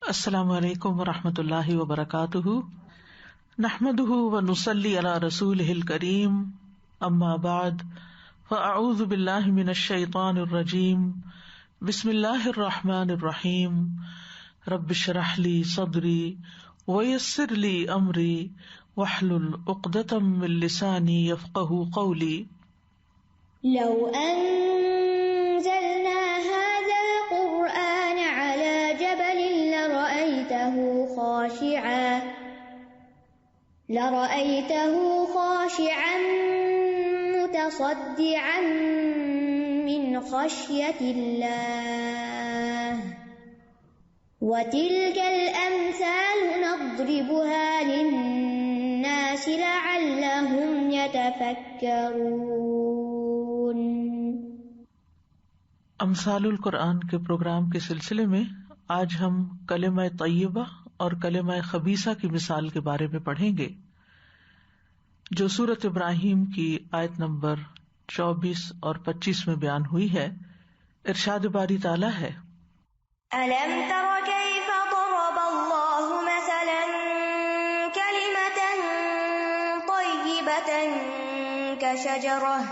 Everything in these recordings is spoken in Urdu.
السلام علیکم ورحمۃ اللہ وبرکاتہ، نحمده ونصلی علی رسولہ الکریم، اما بعد فاعوذ باللہ من الشیطان الرجیم، بسم اللہ الرحمن الرحیم، رب اشرح لی صدری ویسر لی امری واحلل عقدۃ من لسانی یفقہوا قولی۔ لو أنزلنا هذا القرآن على جبل لرأيته خاشعا متصدعا من خشية الله وتلك الأمثال نضربها للناس لعلهم يتفكرون۔ امثال القرآن کے پروگرام کے سلسلے میں آج ہم کلمہ طیبہ اور کلمہ خبیثہ کی مثال کے بارے میں پڑھیں گے، جو سورۃ ابراہیم کی آیت نمبر 24 اور 25 میں بیان ہوئی ہے۔ ارشاد باری تعالیٰ ہے، أَلَمْ تَرَ كَيْفَ ضَرَبَ اللَّهُ مَثَلًا كَلِمَةً طَيِّبَةً كَشَجَرَةٍ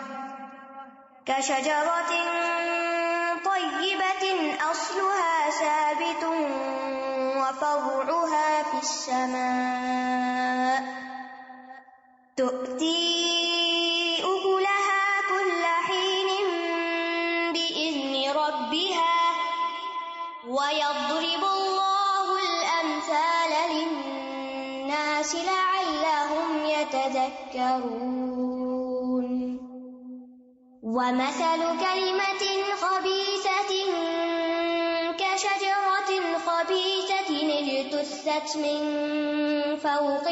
طَيِّبَةٍ أَصْلُهَا ثَابِتٌ وَفَرْعُهَا فِي السَّمَاءِ تُؤْتِي أُكُلَهَا كُلَّ حِينٍ بِإِذْنِ رَبِّهَا وَيَضْرِبُ اللَّهُ الْأَمْثَالَ لِلنَّاسِ لَعَلَّهُمْ يَتَذَكَّرُونَ۔ وَمَثَلُ كَلِمَةٍ خَبِيثَةٍ كَشَجَرَةٍ خَبِيثَةٍ اجْتُثَّتْ مِنْ فَوْقِ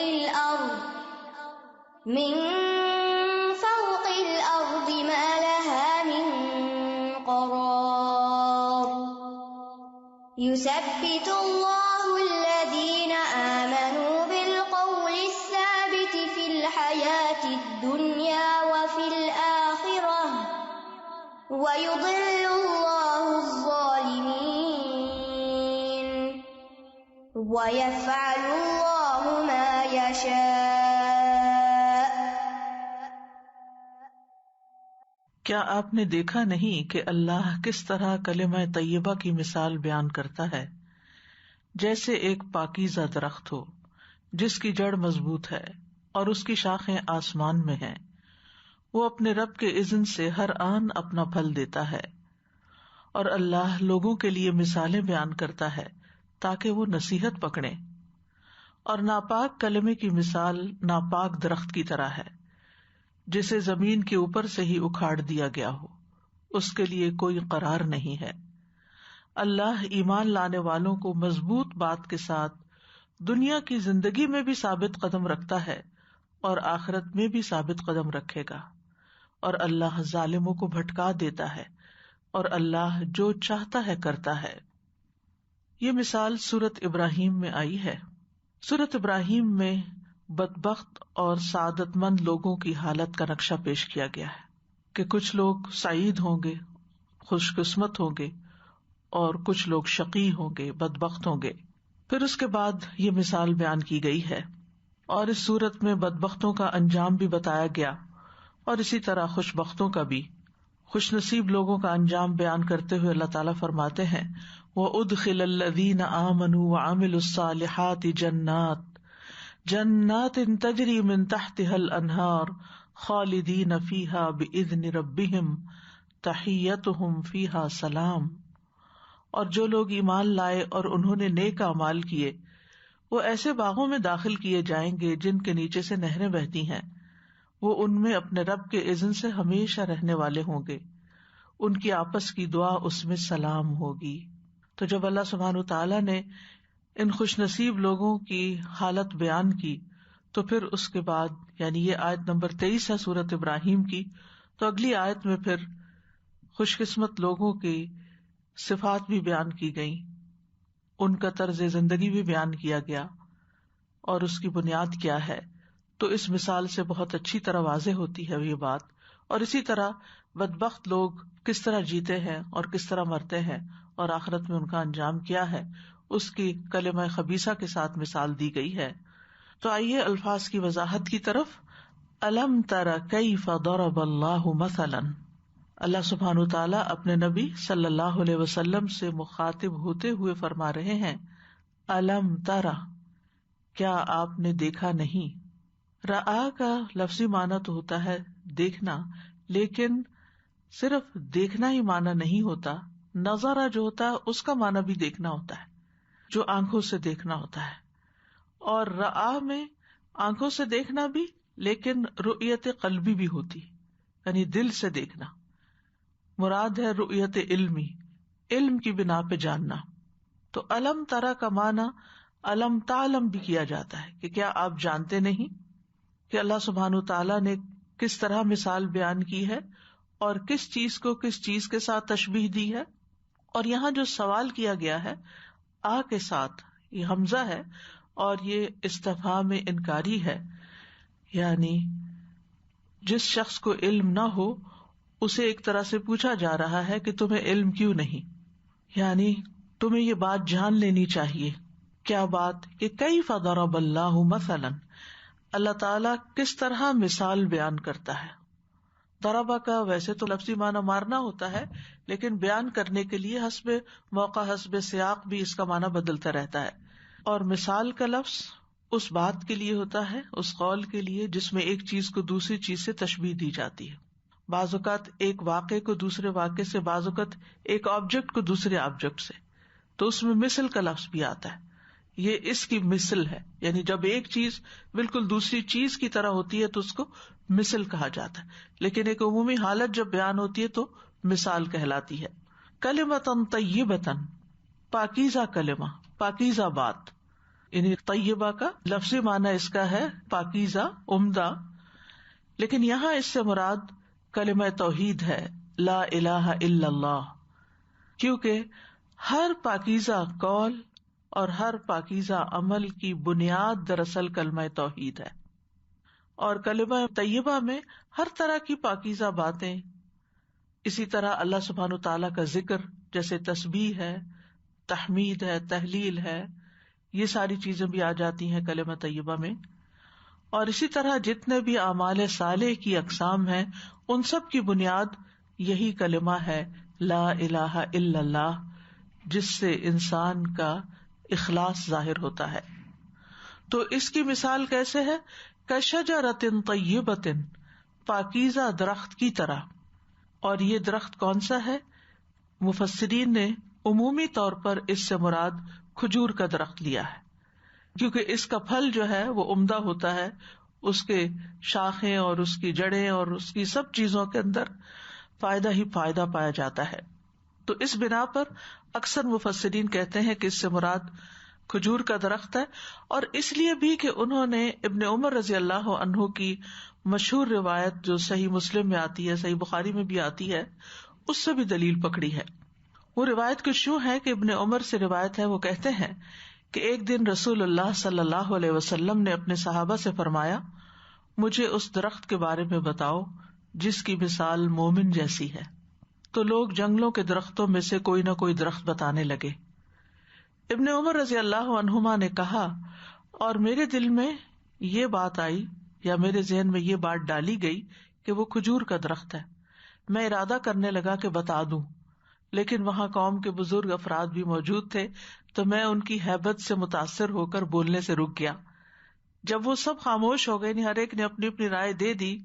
الْأَرْضِ مَا لَهَا مِنْ قَرَارٍ۔ يُثَبِّتُ اللَّهُ الَّذِينَ آمَنُوا بِالْقَوْلِ الثَّابِتِ فِي الْحَيَاةِ الدُّنْيَا وَفِي الْآخِرَةِ وَيُضِلُّ اللَّهُ الظَّالِمِينَ وَيَفْعَلُ اللَّهُ مَا يَشَاءُ۔ کیا آپ نے دیکھا نہیں کہ اللہ کس طرح کلمہ طیبہ کی مثال بیان کرتا ہے، جیسے ایک پاکیزہ درخت ہو جس کی جڑ مضبوط ہے اور اس کی شاخیں آسمان میں ہیں، وہ اپنے رب کے اذن سے ہر آن اپنا پھل دیتا ہے۔ اور اللہ لوگوں کے لیے مثالیں بیان کرتا ہے تاکہ وہ نصیحت پکڑیں۔ اور ناپاک کلمے کی مثال ناپاک درخت کی طرح ہے جسے زمین کے اوپر سے ہی اکھاڑ دیا گیا ہو، اس کے لیے کوئی قرار نہیں ہے۔ اللہ ایمان لانے والوں کو مضبوط بات کے ساتھ دنیا کی زندگی میں بھی ثابت قدم رکھتا ہے اور آخرت میں بھی ثابت قدم رکھے گا، اور اللہ ظالموں کو بھٹکا دیتا ہے، اور اللہ جو چاہتا ہے کرتا ہے۔ یہ مثال سورۃ ابراہیم میں آئی ہے۔ سورۃ ابراہیم میں بدبخت اور سعادت مند لوگوں کی حالت کا نقشہ پیش کیا گیا ہے کہ کچھ لوگ سعید ہوں گے، خوش قسمت ہوں گے، اور کچھ لوگ شقی ہوں گے، بدبخت ہوں گے۔ پھر اس کے بعد یہ مثال بیان کی گئی ہے، اور اس صورت میں بدبختوں کا انجام بھی بتایا گیا، اور اسی طرح خوش بختوں کا بھی۔ خوش نصیب لوگوں کا انجام بیان کرتے ہوئے اللہ تعالیٰ فرماتے ہیں، وَأُدْخِلَ الَّذِينَ آمَنُوا وَعَمِلُوا الصَّالِحَاتِ جَنَّاتٍ تَجْرِي مِن تَحْتِهَا الْأَنْهَارُ خَالِدِينَ فِيهَا بِإِذْنِ رَبِّهِمْ تَحِيَّتُهُمْ فِيهَا سَلَامٌ۔ اور جو لوگ ایمان لائے اور انہوں نے نیک اعمال کیے، وہ ایسے باغوں میں داخل کیے جائیں گے جن کے نیچے سے نہریں بہتی ہیں، وہ ان میں اپنے رب کے اذن سے ہمیشہ رہنے والے ہوں گے، ان کی آپس کی دعا اس میں سلام ہوگی۔ تو جب اللہ سبحانہ وتعالیٰ نے ان خوش نصیب لوگوں کی حالت بیان کی، تو پھر اس کے بعد یعنی یہ آیت نمبر 23 ہے سورۃ ابراہیم کی، تو اگلی آیت میں پھر خوش قسمت لوگوں کی صفات بھی بیان کی گئیں، ان کا طرز زندگی بھی بیان کیا گیا، اور اس کی بنیاد کیا ہے۔ تو اس مثال سے بہت اچھی طرح واضح ہوتی ہے یہ بات، اور اسی طرح بدبخت لوگ کس طرح جیتے ہیں اور کس طرح مرتے ہیں، اور آخرت میں ان کا انجام کیا ہے، اس کی کلمہ خبیثہ کے ساتھ مثال دی گئی ہے. تو آئیے الفاظ کی وضاحت کی طرف. الم تر کیف ضرب اللہ مثلا، اللہ سبحانہ وتعالی اپنے نبی صلی اللہ علیہ وسلم سے مخاطب ہوتے ہوئے فرما رہے ہیں، الم تر، کیا آپ نے دیکھا نہیں. رآ کا لفظی معنی تو ہوتا ہے دیکھنا، لیکن صرف دیکھنا ہی معنی نہیں ہوتا. نظرہ جو ہوتا ہے اس کا معنی بھی دیکھنا ہوتا ہے، جو آنکھوں سے دیکھنا ہوتا ہے. اور رآ میں آنکھوں سے دیکھنا بھی، لیکن رؤیت قلبی بھی ہوتی، یعنی دل سے دیکھنا. مراد ہے رؤیت علمی، علم کی بنا پہ جاننا. تو الم ترا کا معنی الم تعلم بھی کیا جاتا ہے کہ کیا آپ جانتے نہیں کہ اللہ سبحانہ تعالیٰ نے کس طرح مثال بیان کی ہے اور کس چیز کو کس چیز کے ساتھ تشبیہ دی ہے. اور یہاں جو سوال کیا گیا ہے آ کے ساتھ، یہ حمزہ ہے اور یہ استفہام انکاری ہے، یعنی جس شخص کو علم نہ ہو اسے ایک طرح سے پوچھا جا رہا ہے کہ تمہیں علم کیوں نہیں، یعنی تمہیں یہ بات جان لینی چاہیے. کیا بات؟ کہ کیف ضرب اللہ مثلا، اللہ تعالیٰ کس طرح مثال بیان کرتا ہے. ضربہ کا ویسے تو لفظی معنی مارنا ہوتا ہے، لیکن بیان کرنے کے لیے حسب موقع حسب سیاق بھی اس کا معنی بدلتا رہتا ہے. اور مثال کا لفظ اس بات کے لیے ہوتا ہے، اس قول کے لیے جس میں ایک چیز کو دوسری چیز سے تشبیہ دی جاتی ہے. بعض اوقات ایک واقعے کو دوسرے واقعے سے، بعض اوقات ایک آبجیکٹ کو دوسرے آبجیکٹ سے، تو اس میں مثل کا لفظ بھی آتا ہے. یہ اس کی مثل ہے، یعنی جب ایک چیز بالکل دوسری چیز کی طرح ہوتی ہے تو اس کو مثل کہا جاتا ہے. لیکن ایک عمومی حالت جب بیان ہوتی ہے تو مثال کہلاتی ہے. کلمۃ طیبۃ، پاکیزہ کلمہ، پاکیزہ بات، یعنی طیبہ کا لفظی معنی اس کا ہے پاکیزہ، عمدہ. لیکن یہاں اس سے مراد کلمہ توحید ہے، لا الہ الا اللہ، کیونکہ ہر پاکیزہ قول اور ہر پاکیزہ عمل کی بنیاد دراصل کلمہ توحید ہے. اور کلمہ طیبہ میں ہر طرح کی پاکیزہ باتیں، اسی طرح اللہ سبحانہ تعالیٰ کا ذکر جیسے تسبیح ہے، تحمید ہے، تہلیل ہے، یہ ساری چیزیں بھی آ جاتی ہیں کلمہ طیبہ میں. اور اسی طرح جتنے بھی اعمال صالح کی اقسام ہیں ان سب کی بنیاد یہی کلمہ ہے، لا الہ الا اللہ، جس سے انسان کا اخلاص ظاہر ہوتا ہے. تو اس کی مثال کیسے ہے؟ کشجرۃ طیبۃ، پاکیزہ درخت کی طرح. اور یہ درخت کون سا ہے؟ مفسرین نے عمومی طور پر اس سے مراد کھجور کا درخت لیا ہے، کیونکہ اس کا پھل جو ہے وہ عمدہ ہوتا ہے، اس کے شاخیں اور اس کی جڑیں اور اس کی سب چیزوں کے اندر فائدہ ہی فائدہ پایا جاتا ہے. تو اس بنا پر اکثر مفسرین کہتے ہیں کہ اس سے مراد کھجور کا درخت ہے. اور اس لیے بھی کہ انہوں نے ابن عمر رضی اللہ عنہ کی مشہور روایت جو صحیح مسلم میں آتی ہے، صحیح بخاری میں بھی آتی ہے، اس سے بھی دلیل پکڑی ہے. وہ روایت کچھ یوں ہے کہ ابن عمر سے روایت ہے، وہ کہتے ہیں کہ ایک دن رسول اللہ صلی اللہ علیہ وسلم نے اپنے صحابہ سے فرمایا، مجھے اس درخت کے بارے میں بتاؤ جس کی مثال مومن جیسی ہے. تو لوگ جنگلوں کے درختوں میں سے کوئی نہ کوئی درخت بتانے لگے. ابن عمر رضی اللہ عنہما نے کہا، اور میرے دل میں یہ بات آئی یا میرے ذہن میں یہ بات ڈالی گئی کہ وہ کھجور کا درخت ہے. میں ارادہ کرنے لگا کہ بتا دوں، لیکن وہاں قوم کے بزرگ افراد بھی موجود تھے تو میں ان کی ہیبت سے متاثر ہو کر بولنے سے رک گیا. جب وہ سب خاموش ہو گئے، ہر ایک نے اپنی اپنی رائے دے دی،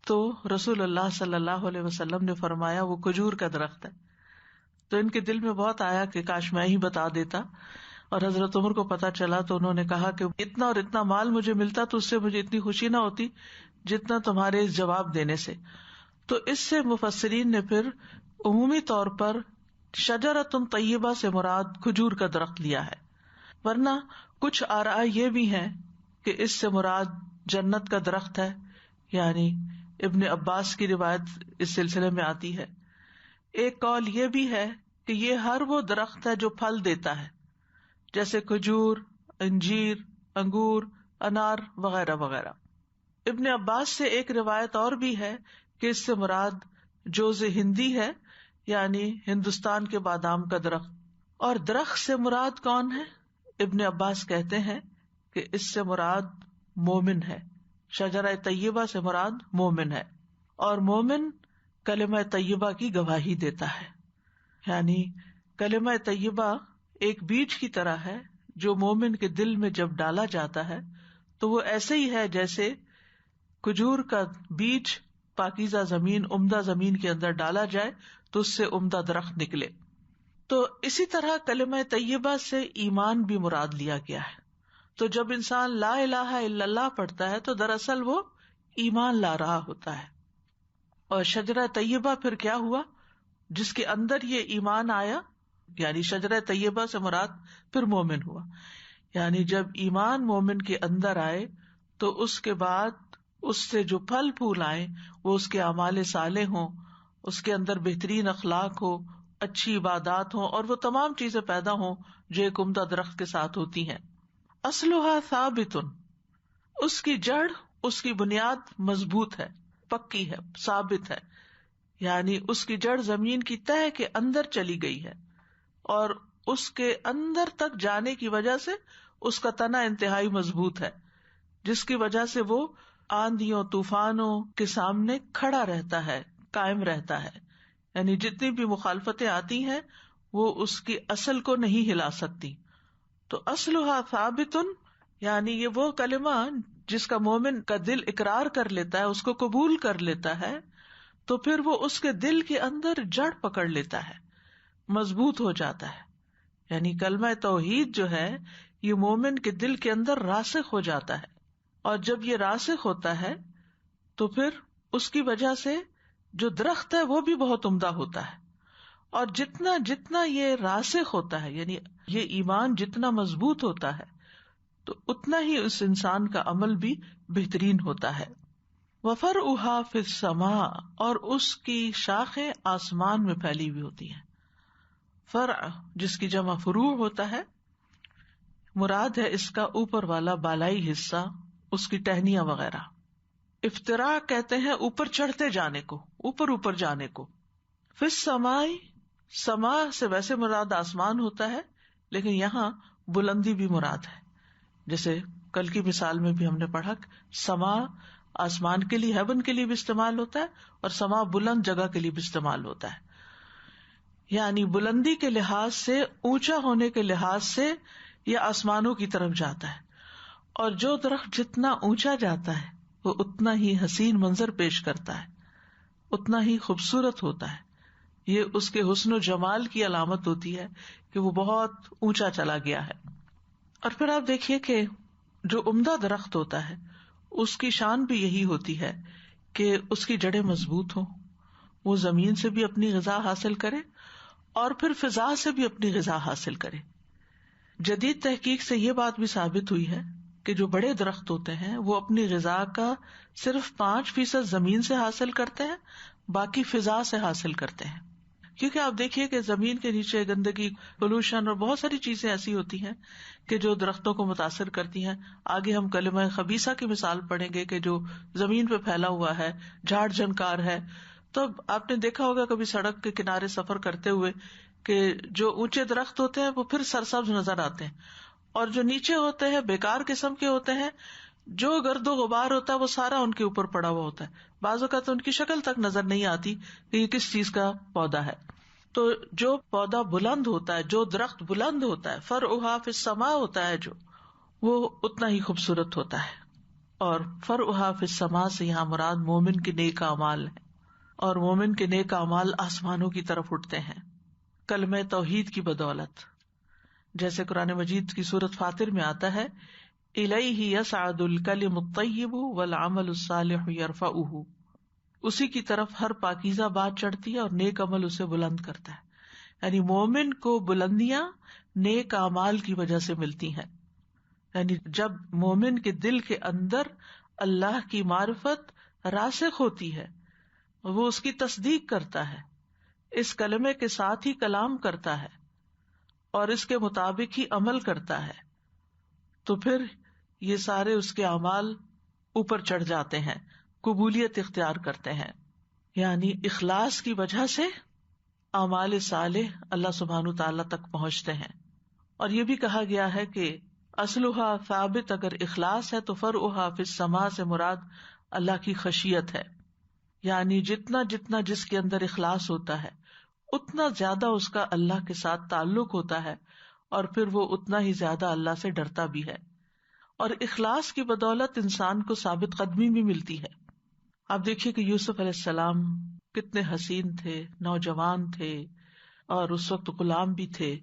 تو رسول اللہ صلی اللہ علیہ وسلم نے فرمایا وہ کھجور کا درخت ہے. تو ان کے دل میں بہت آیا کہ کاش میں ہی بتا دیتا. اور حضرت عمر کو پتا چلا تو انہوں نے کہا کہ اتنا اور اتنا مال مجھے ملتا تو اس سے مجھے اتنی خوشی نہ ہوتی جتنا تمہارے اس جواب دینے سے. تو اس سے مفسرین نے پھر عمومی طور پر شجرۃ طیبہ سے مراد کھجور کا درخت لیا ہے. ورنہ کچھ آراء یہ بھی ہیں کہ اس سے مراد جنت کا درخت ہے، یعنی ابن عباس کی روایت اس سلسلے میں آتی ہے. ایک قول یہ بھی ہے کہ یہ ہر وہ درخت ہے جو پھل دیتا ہے، جیسے کھجور، انجیر، انگور، انار وغیرہ وغیرہ. ابن عباس سے ایک روایت اور بھی ہے کہ اس سے مراد جوز ہندی ہے، یعنی ہندوستان کے بادام کا درخت. اور درخت سے مراد کون ہے؟ ابن عباس کہتے ہیں کہ اس سے مراد مومن ہے، شجرہ طیبہ سے مراد مومن ہے، اور مومن کلمہ طیبہ کی گواہی دیتا ہے. یعنی کلمہ طیبہ ایک بیج کی طرح ہے جو مومن کے دل میں جب ڈالا جاتا ہے تو وہ ایسے ہی ہے جیسے کھجور کا بیج پاکیزہ زمین، عمدہ زمین کے اندر ڈالا جائے تو اس سے عمدہ درخت نکلے. تو اسی طرح کلمہ طیبہ سے ایمان بھی مراد لیا گیا ہے. تو جب انسان لا الہ الا اللہ پڑھتا ہے تو دراصل وہ ایمان لا رہا ہوتا ہے. اور شجرہ طیبہ پھر کیا ہوا؟ جس کے اندر یہ ایمان آیا، یعنی شجرہ طیبہ سے مراد پھر مومن ہوا. یعنی جب ایمان مومن کے اندر آئے تو اس کے بعد اس سے جو پھل پھول آئے وہ اس کے اعمال صالح ہوں، اس کے اندر بہترین اخلاق ہو، اچھی عبادات ہوں، اور وہ تمام چیزیں پیدا ہوں جو ایک عمدہ درخت کے ساتھ ہوتی ہیں. اصلھا ثابت، اس کی جڑ، اس کی بنیاد مضبوط ہے، پکی ہے، ثابت ہے. یعنی اس کی جڑ زمین کی تہہ کے اندر چلی گئی ہے اور اس کے اندر تک جانے کی وجہ سے اس کا تنا انتہائی مضبوط ہے، جس کی وجہ سے وہ آندھیوں طوفانوں کے سامنے کھڑا رہتا ہے، قائم رہتا ہے. یعنی جتنی بھی مخالفتیں آتی ہیں وہ اس کی اصل کو نہیں ہلا سکتی. تو اصلھا ثابت، یعنی یہ وہ کلمہ جس کا مومن کا دل اقرار کر لیتا ہے، اس کو قبول کر لیتا ہے، تو پھر وہ اس کے دل کے اندر جڑ پکڑ لیتا ہے، مضبوط ہو جاتا ہے. یعنی کلمہ توحید جو ہے یہ مومن کے دل کے اندر راسخ ہو جاتا ہے، اور جب یہ راسخ ہوتا ہے تو پھر اس کی وجہ سے جو درخت ہے وہ بھی بہت عمدہ ہوتا ہے. اور جتنا جتنا یہ راسخ ہوتا ہے، یعنی یہ ایمان جتنا مضبوط ہوتا ہے تو اتنا ہی اس انسان کا عمل بھی بہترین ہوتا ہے. وَفَرْعُهَا فِي السَّمَاءِ، اور اس کی شاخیں آسمان میں پھیلی ہوئی ہوتی ہیں. فرع جس کی جمع فروع ہوتا ہے، مراد ہے اس کا اوپر والا بالائی حصہ، اس کی ٹہنیاں وغیرہ. افتراء کہتے ہیں اوپر چڑھتے جانے کو، اوپر اوپر جانے کو. فی السماء، سما سے ویسے مراد آسمان ہوتا ہے لیکن یہاں بلندی بھی مراد ہے. جیسے کل کی مثال میں بھی ہم نے پڑھا سما آسمان کے لیے، ہیون کے لیے بھی استعمال ہوتا ہے، اور سما بلند جگہ کے لیے بھی استعمال ہوتا ہے. یعنی بلندی کے لحاظ سے، اونچا ہونے کے لحاظ سے یہ آسمانوں کی طرف جاتا ہے. اور جو درخت جتنا اونچا جاتا ہے وہ اتنا ہی حسین منظر پیش کرتا ہے، اتنا ہی خوبصورت ہوتا ہے. یہ اس کے حسن و جمال کی علامت ہوتی ہے کہ وہ بہت اونچا چلا گیا ہے. اور پھر آپ دیکھیے کہ جو عمدہ درخت ہوتا ہے اس کی شان بھی یہی ہوتی ہے کہ اس کی جڑیں مضبوط ہوں، وہ زمین سے بھی اپنی غذا حاصل کرے اور پھر فضا سے بھی اپنی غذا حاصل کرے. جدید تحقیق سے یہ بات بھی ثابت ہوئی ہے کہ جو بڑے درخت ہوتے ہیں وہ اپنی غذا کا صرف 5% زمین سے حاصل کرتے ہیں، باقی فضا سے حاصل کرتے ہیں. کیونکہ آپ دیکھیے کہ زمین کے نیچے گندگی، پولوشن اور بہت ساری چیزیں ایسی ہوتی ہیں کہ جو درختوں کو متاثر کرتی ہیں. آگے ہم کلمہ خبیثہ کی مثال پڑھیں گے کہ جو زمین پہ پھیلا ہوا ہے، جھاڑ جھنکار ہے. تو آپ نے دیکھا ہوگا کبھی سڑک کے کنارے سفر کرتے ہوئے کہ جو اونچے درخت ہوتے ہیں وہ پھر سرسبز نظر آتے ہیں، اور جو نیچے ہوتے ہیں بیکار قسم کے ہوتے ہیں، جو گرد و غبار ہوتا ہے وہ سارا ان کے اوپر پڑا ہوا ہوتا ہے. بعض اوقات ان کی شکل تک نظر نہیں آتی کہ یہ کس چیز کا پودا ہے. تو جو پودا بلند ہوتا ہے، جو درخت بلند ہوتا ہے، فرعها فی السماء ہوتا ہے، جو وہ اتنا ہی خوبصورت ہوتا ہے. اور فرعها فی السماء سے یہاں مراد مومن کے نیک اعمال ہیں، اور مومن کے نیک اعمال آسمانوں کی طرف اٹھتے ہیں کلمہ توحید کی بدولت. جیسے قرآن مجید کی سورۃ فاطر میں آتا ہے الیہ یصعد الکلم الطیب والعمل الصالح یرفعہ، اسی کی طرف ہر پاکیزہ بات چڑھتی ہے اور نیک عمل اسے بلند کرتا ہے. یعنی مومن کو بلندیاں نیک اعمال کی وجہ سے ملتی ہیں. یعنی جب مومن کے دل کے اندر اللہ کی معرفت راسخ ہوتی ہے، وہ اس کی تصدیق کرتا ہے، اس کلمے کے ساتھ ہی کلام کرتا ہے اور اس کے مطابق ہی عمل کرتا ہے، تو پھر یہ سارے اس کے اعمال اوپر چڑھ جاتے ہیں، قبولیت اختیار کرتے ہیں. یعنی اخلاص کی وجہ سے اعمال صالح اللہ سبحانہ تعالیٰ تک پہنچتے ہیں. اور یہ بھی کہا گیا ہے کہ اصلھا ثابت، اگر اخلاص ہے تو فرعھا فی السماء سے مراد اللہ کی خشیت ہے. یعنی جتنا جتنا جس کے اندر اخلاص ہوتا ہے اتنا زیادہ اس کا اللہ کے ساتھ تعلق ہوتا ہے، اور پھر وہ اتنا ہی زیادہ اللہ سے ڈرتا بھی ہے. اور اخلاص کی بدولت انسان کو ثابت قدمی بھی ملتی ہے. آپ دیکھیے کہ یوسف علیہ السلام کتنے حسین تھے، نوجوان تھے، اور اس وقت غلام بھی تھے،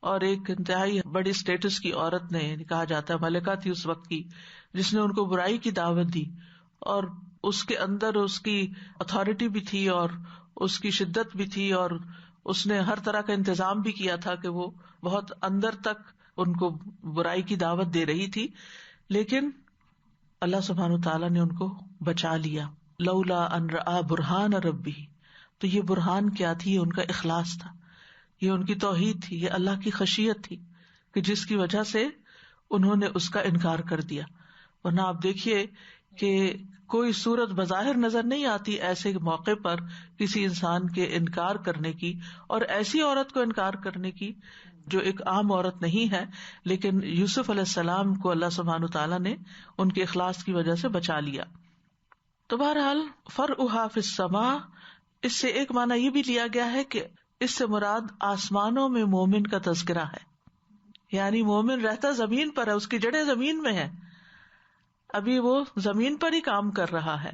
اور ایک انتہائی بڑی اسٹیٹس کی عورت نے، کہا جاتا ہے ملکہ تھی اس وقت کی، جس نے ان کو برائی کی دعوت دی، اور اس کے اندر اس کی اتھارٹی بھی تھی اور اس کی شدت بھی تھی، اور اس نے ہر طرح کا انتظام بھی کیا تھا کہ وہ بہت اندر تک ان کو برائی کی دعوت دے رہی تھی. لیکن اللہ سبحانہ تعالیٰ نے ان کو بچا لیا. لولا ان رأى برہان ربی، تو یہ برہان کیا تھی؟ یہ ان کا اخلاص تھا، یہ ان کی توحید تھی، یہ اللہ کی خشیت تھی کہ جس کی وجہ سے انہوں نے اس کا انکار کر دیا. ورنہ آپ دیکھیے کہ کوئی صورت بظاہر نظر نہیں آتی ایسے موقع پر کسی انسان کے انکار کرنے کی، اور ایسی عورت کو انکار کرنے کی جو ایک عام عورت نہیں ہے. لیکن یوسف علیہ السلام کو اللہ سبحانہ تعالیٰ نے ان کے اخلاص کی وجہ سے بچا لیا. تو بہرحال فرعھا فی السماء، اس سے ایک معنی یہ بھی لیا گیا ہے کہ اس سے مراد آسمانوں میں مومن کا تذکرہ ہے. یعنی مومن رہتا زمین پر ہے، اس کی جڑیں زمین میں ہے، ابھی وہ زمین پر ہی کام کر رہا ہے،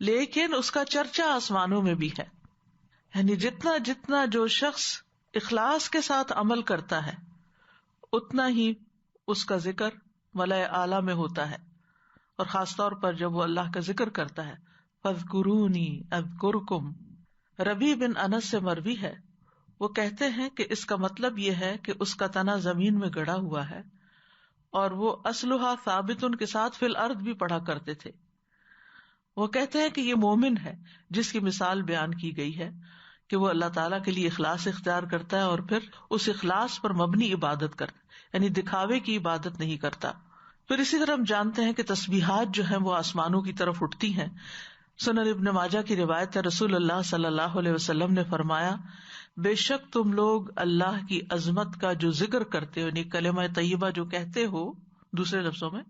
لیکن اس کا چرچا آسمانوں میں بھی ہے. یعنی جتنا جتنا جو شخص اخلاص کے ساتھ عمل کرتا ہے اتنا ہی اس کا ذکر ملائے اعلیٰ میں ہوتا ہے. اور خاص طور پر جب وہ اللہ کا ذکر کرتا ہے، فاذکرونی اذکرکم. ربیع بن انس سے مروی ہے، وہ کہتے ہیں کہ اس کا مطلب یہ ہے کہ اس کا تنا زمین میں گڑا ہوا ہے، اور وہ اصلھا ثابت کے ساتھ فی الارض بھی پڑھا کرتے تھے. وہ کہتے ہیں کہ یہ مومن ہے جس کی مثال بیان کی گئی ہے کہ وہ اللہ تعالیٰ کے لیے اخلاص اختیار کرتا ہے، اور پھر اس اخلاص پر مبنی عبادت کرتا ہے، یعنی دکھاوے کی عبادت نہیں کرتا. پھر اسی طرح ہم جانتے ہیں کہ تسبیحات جو ہیں وہ آسمانوں کی طرف اٹھتی ہیں. سنن ابن ماجہ کی روایت ہے، رسول اللہ صلی اللہ علیہ وسلم نے فرمایا، بے شک تم لوگ اللہ کی عظمت کا جو ذکر کرتے ہو، یعنی کلمہ طیبہ جو کہتے ہو، دوسرے لفظوں میں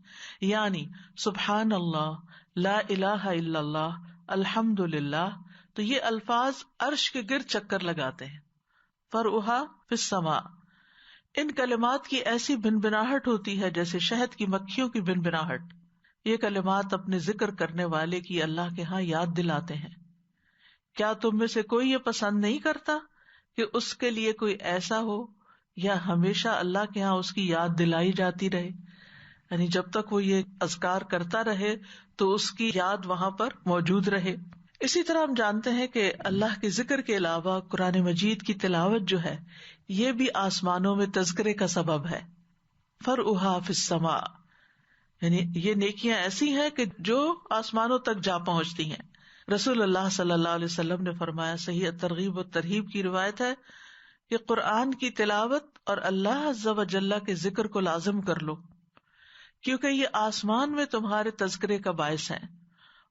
یعنی سبحان اللہ، لا الہ الا اللہ، الحمد للہ، تو یہ الفاظ عرش کے گرد چکر لگاتے ہیں. فرعھا فی السماء، ان کلمات کی ایسی بنبناہٹ ہوتی ہے جیسے شہد کی مکھیوں کی بنبناہٹ. یہ کلمات اپنے ذکر کرنے والے کی اللہ کے ہاں یاد دلاتے ہیں. کیا تم میں سے کوئی یہ پسند نہیں کرتا کہ اس کے لیے کوئی ایسا ہو یا ہمیشہ اللہ کے ہاں اس کی یاد دلائی جاتی رہے؟ یعنی جب تک وہ یہ اذکار کرتا رہے تو اس کی یاد وہاں پر موجود رہے. اسی طرح ہم جانتے ہیں کہ اللہ کے ذکر کے علاوہ قرآن مجید کی تلاوت جو ہے یہ بھی آسمانوں میں تذکرے کا سبب ہے. فرعھا فی السماء، یعنی یہ نیکیاں ایسی ہیں کہ جو آسمانوں تک جا پہنچتی ہیں. رسول اللہ صلی اللہ علیہ وسلم نے فرمایا، صحیح ترغیب و ترہیب کی روایت ہے کہ قرآن کی تلاوت اور اللہ عز و جل کے ذکر کو لازم کر لو، کیونکہ یہ آسمان میں تمہارے تذکرے کا باعث ہیں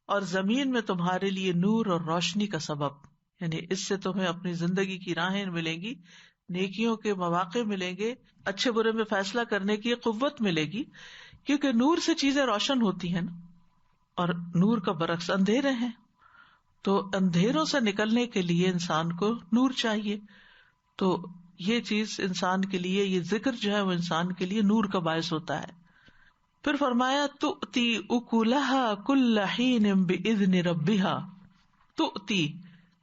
اور زمین میں تمہارے لیے نور اور روشنی کا سبب. یعنی اس سے تمہیں اپنی زندگی کی راہیں ملیں گی، نیکیوں کے مواقع ملیں گے، اچھے برے میں فیصلہ کرنے کی قوت ملے گی، کیونکہ نور سے چیزیں روشن ہوتی ہیں نا، اور نور کا برعکس اندھیرے ہیں. تو اندھیروں سے نکلنے کے لیے انسان کو نور چاہیے. تو یہ چیز انسان کے لیے، یہ ذکر جو ہے وہ انسان کے لیے نور کا باعث ہوتا ہے. پھر فرمایا تؤتی اکلھا کل حین باذن ربھا. تؤتی،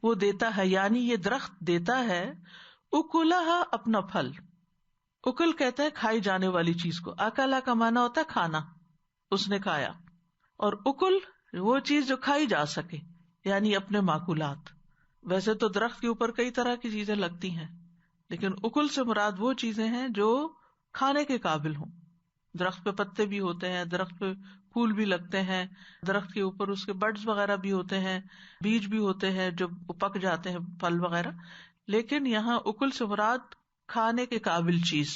وہ دیتا ہے، یعنی یہ درخت دیتا ہے، اکلھا، اپنا پھل. اکل کہتے ہیں کھائی جانے والی چیز کو، اکلا کا معنی ہوتا ہے کھانا، اس نے کھایا. اور اکل وہ چیز جو کھائی جا سکے، یعنی اپنے معقولات. ویسے تو درخت کے اوپر کئی طرح کی چیزیں لگتی ہیں، لیکن اکل سے مراد وہ چیزیں ہیں جو کھانے کے قابل ہوں. درخت پہ پتے بھی ہوتے ہیں، درخت پہ پھول بھی لگتے ہیں، درخت کے اوپر اس کے بڈز وغیرہ بھی ہوتے ہیں، بیج بھی ہوتے ہیں جو پک جاتے ہیں، پھل وغیرہ. لیکن یہاں اکل سے مراد کھانے کے قابل چیز.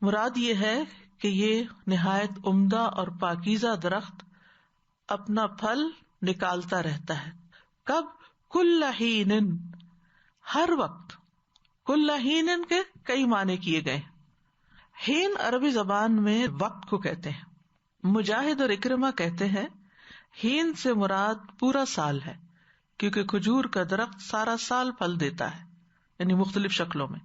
مراد یہ ہے کہ یہ نہایت عمدہ اور پاکیزہ درخت اپنا پھل نکالتا رہتا ہے. کب؟ کل حین، ہر وقت. کل حین کے کئی معنی کیے گئے. حین عربی زبان میں وقت کو کہتے ہیں. مجاہد اور اکرمہ کہتے ہیں حین سے مراد پورا سال ہے، کیونکہ کھجور کا درخت سارا سال پھل دیتا ہے، یعنی مختلف شکلوں میں.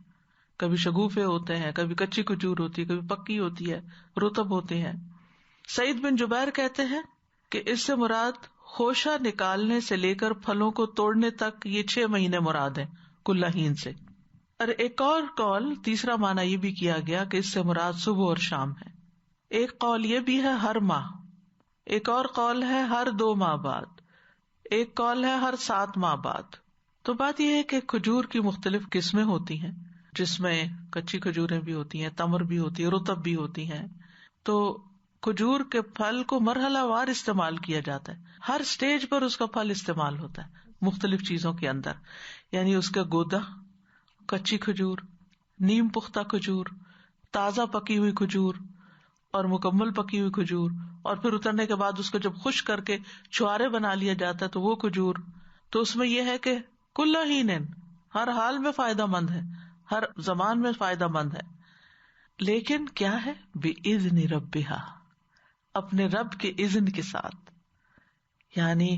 کبھی شگوفے ہوتے ہیں، کبھی کچی کھجور ہوتی ہے، کبھی پکی ہوتی ہے، رطب ہوتے ہیں. سعید بن جبیر کہتے ہیں کہ اس سے مراد خوشہ نکالنے سے لے کر پھلوں کو توڑنے تک یہ 6 مہینے مراد ہیں کل حین سے. اور ایک اور قول، تیسرا معنی یہ بھی کیا گیا کہ اس سے مراد صبح اور شام ہے. ایک قول یہ بھی ہے ہر ماہ، ایک اور قول ہے ہر 2 ماہ بعد، ایک قول ہے ہر 7 ماہ بعد. تو بات یہ ہے کہ کھجور کی مختلف قسمیں ہوتی ہیں، جس میں کچی کھجوریں بھی ہوتی ہیں، تمر بھی ہوتی ہے، رطب بھی ہوتی ہیں. تو کھجور کے پھل کو مرحلہ وار استعمال کیا جاتا ہے، ہر سٹیج پر اس کا پھل استعمال ہوتا ہے مختلف چیزوں کے اندر. یعنی اس کا گودا، کچی کھجور، نیم پختہ کھجور، تازہ پکی ہوئی کھجور اور مکمل پکی ہوئی کھجور، اور پھر اترنے کے بعد اس کو جب خشک کر کے چھوارے بنا لیا جاتا ہے تو وہ کھجور. تو اس میں یہ ہے کہ کل حین ہر حال میں فائدہ مند ہے، ہر زمان میں فائدہ مند ہے. لیکن کیا ہے؟ بِإِذْنِ رَبِّهَا، اپنے رب کے اذن کے ساتھ، یعنی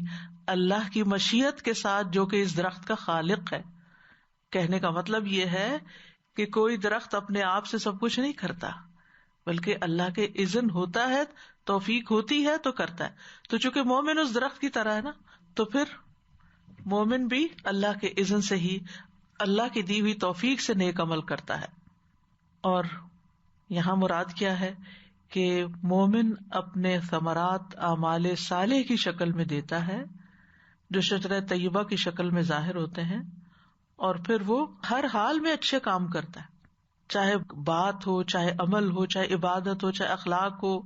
اللہ کی مشیت کے ساتھ، جو کہ اس درخت کا خالق ہے. کہنے کا مطلب یہ ہے کہ کوئی درخت اپنے آپ سے سب کچھ نہیں کرتا، بلکہ اللہ کے اذن ہوتا ہے، توفیق ہوتی ہے تو کرتا ہے. تو چونکہ مومن اس درخت کی طرح ہے نا، تو پھر مومن بھی اللہ کے اذن سے ہی، اللہ کی دی ہوئی توفیق سے نیک عمل کرتا ہے. اور یہاں مراد کیا ہے کہ مومن اپنے ثمرات اعمال صالح کی شکل میں دیتا ہے، جو شجرہ طیبہ کی شکل میں ظاہر ہوتے ہیں، اور پھر وہ ہر حال میں اچھے کام کرتا ہے، چاہے بات ہو، چاہے عمل ہو، چاہے عبادت ہو، چاہے اخلاق ہو،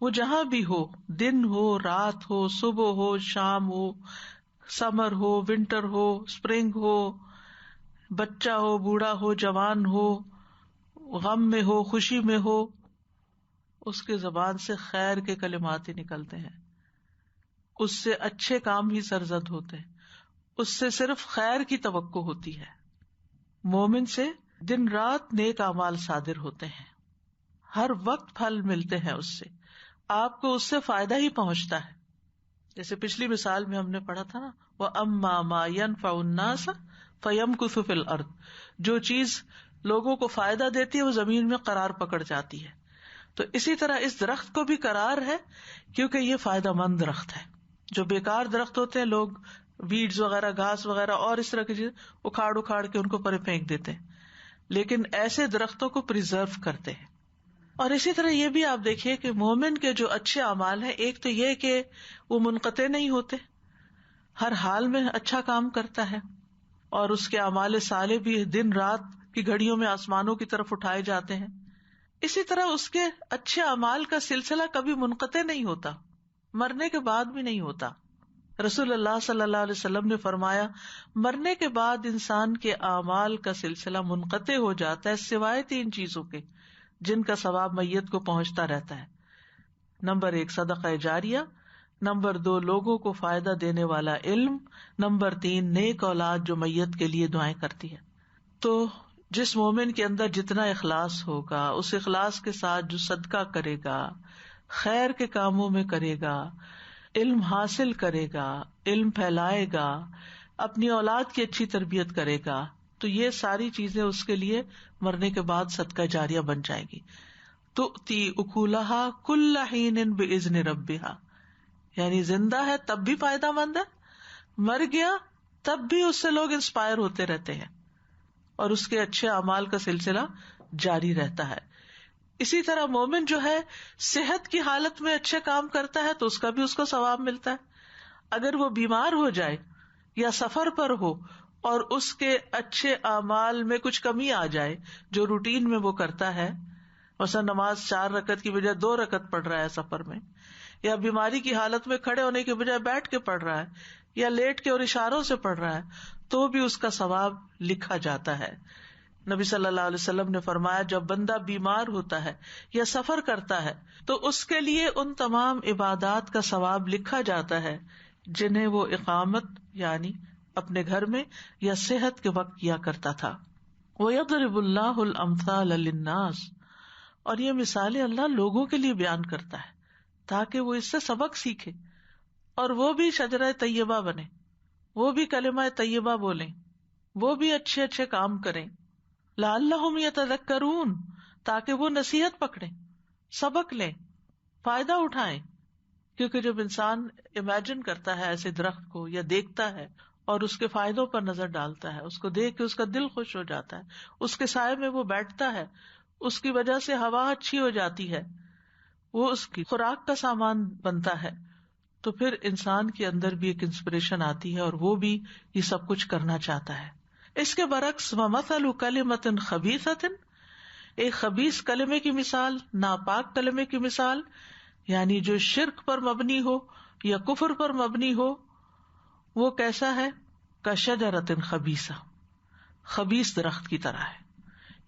وہ جہاں بھی ہو، دن ہو، رات ہو، صبح ہو، شام ہو، سمر ہو، ونٹر ہو، اسپرنگ ہو، بچہ ہو، بوڑھا ہو، جوان ہو، غم میں ہو، خوشی میں ہو، اس کے زبان سے خیر کے کلمات ہی نکلتے ہیں، اس سے اچھے کام ہی سرزد ہوتے ہیں، اس سے صرف خیر کی توقع ہوتی ہے. مومن سے دن رات نیک اعمال صادر ہوتے ہیں، ہر وقت پھل ملتے ہیں، اس سے آپ کو اس سے فائدہ ہی پہنچتا ہے. جیسے پچھلی مثال میں ہم نے پڑھا تھا نا، وَأَمَّا مَا يَنْفَعُ النَّاسَ فَيَمْكُثُ فِي الْأَرْضِ، جو چیز لوگوں کو فائدہ دیتی ہے وہ زمین میں قرار پکڑ جاتی ہے. تو اسی طرح اس درخت کو بھی قرار ہے، کیونکہ یہ فائدہ مند درخت ہے. جو بیکار درخت ہوتے ہیں، لوگ ویڈز وغیرہ، گھاس وغیرہ اور اس طرح کی چیز اکھاڑ کے ان کو پرے پھینک دیتے ہیں، لیکن ایسے درختوں کو پریزرو کرتے ہیں. اور اسی طرح یہ بھی آپ دیکھیے کہ مومن کے جو اچھے اعمال ہیں، ایک تو یہ کہ وہ منقطع نہیں ہوتے، ہر حال میں اچھا کام کرتا ہے، اور اس کے اعمال صالح بھی دن رات کی گھڑیوں میں آسمانوں کی طرف اٹھائے جاتے ہیں. اسی طرح اس کے اچھے اعمال کا سلسلہ کبھی منقطع نہیں ہوتا، مرنے کے بعد بھی نہیں ہوتا. رسول اللہ صلی اللہ علیہ وسلم نے فرمایا، مرنے کے بعد انسان کے اعمال کا سلسلہ منقطع ہو جاتا ہے سوائے 3 چیزوں کے، جن کا ثواب میت کو پہنچتا رہتا ہے. نمبر 1 صدقہ جاریہ، نمبر 2 لوگوں کو فائدہ دینے والا علم، نمبر 3 نیک اولاد جو میت کے لیے دعائیں کرتی ہے. تو جس مومن کے اندر جتنا اخلاص ہوگا، اس اخلاص کے ساتھ جو صدقہ کرے گا، خیر کے کاموں میں کرے گا، علم حاصل کرے گا، علم پھیلائے گا، اپنی اولاد کی اچھی تربیت کرے گا، تو یہ ساری چیزیں اس کے لیے مرنے کے بعد صدقہ جاریہ بن جائے گی. تؤتی اکلھا کل حین باذن ربھا، یعنی زندہ ہے تب بھی فائدہ مند ہے، مر گیا تب بھی اس سے لوگ انسپائر ہوتے رہتے ہیں، اور اس کے اچھے اعمال کا سلسلہ جاری رہتا ہے. اسی طرح مومن جو ہے صحت کی حالت میں اچھے کام کرتا ہے تو اس کا بھی اس کو ثواب ملتا ہے. اگر وہ بیمار ہو جائے یا سفر پر ہو اور اس کے اچھے اعمال میں کچھ کمی آ جائے جو روٹین میں وہ کرتا ہے، مثلا نماز 4 رکعت کی بجائے 2 رکعت پڑھ رہا ہے سفر میں، یا بیماری کی حالت میں کھڑے ہونے کے بجائے بیٹھ کے پڑھ رہا ہے، یا لیٹ کے اور اشاروں سے پڑھ رہا ہے، تو بھی اس کا ثواب لکھا جاتا ہے. نبی صلی اللہ علیہ وسلم نے فرمایا، جب بندہ بیمار ہوتا ہے یا سفر کرتا ہے تو اس کے لیے ان تمام عبادات کا ثواب لکھا جاتا ہے جنہیں وہ اقامت یعنی اپنے گھر میں یا صحت کے وقت کیا کرتا تھا. وَيَضْرِبُ اللَّهُ الْأَمْثَالَ لِلنَّاسِ، اور یہ مثالیں اللہ لوگوں کے لیے بیان کرتا ہے تاکہ وہ اس سے سبق سیکھے اور وہ بھی شجرہ طیبہ بنے، وہ بھی کلمہ طیبہ بولیں، وہ بھی اچھے اچھے کام کریں. لعلہم یتذکرون، تاکہ وہ نصیحت پکڑیں، سبق لیں، فائدہ اٹھائیں. کیونکہ جب انسان امیجن کرتا ہے ایسے درخت کو یا دیکھتا ہے اور اس کے فائدوں پر نظر ڈالتا ہے، اس کو دیکھ کے اس کا دل خوش ہو جاتا ہے، اس کے سائے میں وہ بیٹھتا ہے، اس کی وجہ سے ہوا اچھی ہو جاتی ہے، وہ اس کی خوراک کا سامان بنتا ہے، تو پھر انسان کے اندر بھی ایک انسپریشن آتی ہے اور وہ بھی یہ سب کچھ کرنا چاہتا ہے. اس کے برعکس وَمَثَلُ كَلِمَةٍ خَبِيثَةٍ، ایک خبیث کلمے کی مثال، ناپاک کلمے کی مثال، یعنی جو شرک پر مبنی ہو یا کفر پر مبنی ہو، وہ کیسا ہے؟ کَشَجَرَةٍ خَبِیثَةٍ، خبیث درخت کی طرح ہے.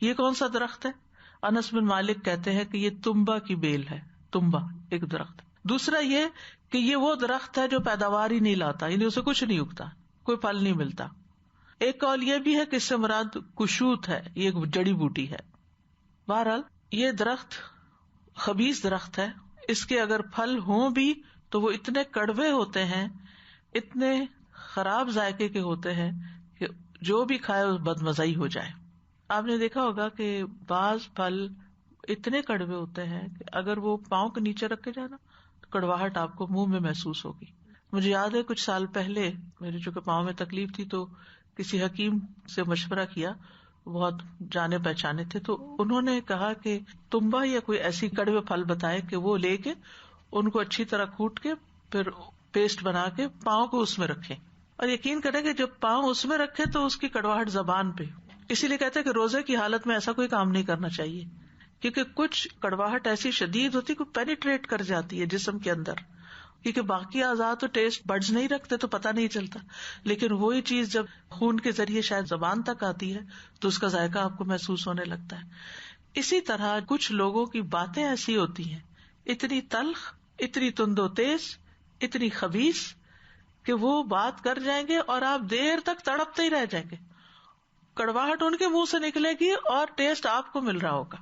یہ کون سا درخت ہے؟ انس بن مالک کہتے ہیں کہ یہ تمبا کی بیل ہے. تمبا ایک درخت. دوسرا یہ کہ یہ وہ درخت ہے جو پیداوار ہی نہیں لاتا، یعنی اسے کچھ نہیں اگتا، کوئی پھل نہیں ملتا. ایک قول یہ بھی ہے کہ اس سے مراد کشوت ہے، یہ ایک جڑی بوٹی ہے. بہرحال یہ درخت خبیث درخت ہے. اس کے اگر پھل ہوں بھی تو وہ اتنے کڑوے ہوتے ہیں، اتنے خراب ذائقے کے ہوتے ہیں کہ جو بھی کھائے اس بدمزہ ہی ہو جائے. آپ نے دیکھا ہوگا کہ بعض پھل اتنے کڑوے ہوتے ہیں کہ اگر وہ پاؤں کے نیچے رکھے جائے نا تو کڑواہٹ آپ کو منہ میں محسوس ہوگی. مجھے یاد ہے کچھ سال پہلے میرے چونکہ پاؤں میں تکلیف تھی تو کسی حکیم سے مشورہ کیا، بہت جانے پہچانے تھے، تو انہوں نے کہا کہ تمبا یا کوئی ایسی کڑوے پھل بتائے کہ وہ لے کے ان کو اچھی طرح کوٹ کے پھر پیسٹ بنا کے پاؤں کو اس میں رکھیں، اور یقین کریں کہ جب پاؤں اس میں رکھے تو اس کی کڑواہٹ زبان پہ. اسی لیے کہتے ہیں کہ روزے کی حالت میں ایسا کوئی کام نہیں کرنا چاہیے، کیونکہ کچھ کڑواہٹ ایسی شدید ہوتی کہ پینیٹریٹ کر جاتی ہے جسم کے اندر، کیونکہ باقی اعضاء تو ٹیسٹ بڈز نہیں رکھتے تو پتہ نہیں چلتا، لیکن وہی چیز جب خون کے ذریعے شاید زبان تک آتی ہے تو اس کا ذائقہ آپ کو محسوس ہونے لگتا ہے. اسی طرح کچھ لوگوں کی باتیں ایسی ہوتی ہیں، اتنی تلخ، اتنی تند و تیز، اتنی خبیث کہ وہ بات کر جائیں گے اور آپ دیر تک تڑپتے ہی رہ جائیں گے. کڑواہٹ ان کے منہ سے نکلے گی اور ٹیسٹ آپ کو مل رہا ہوگا.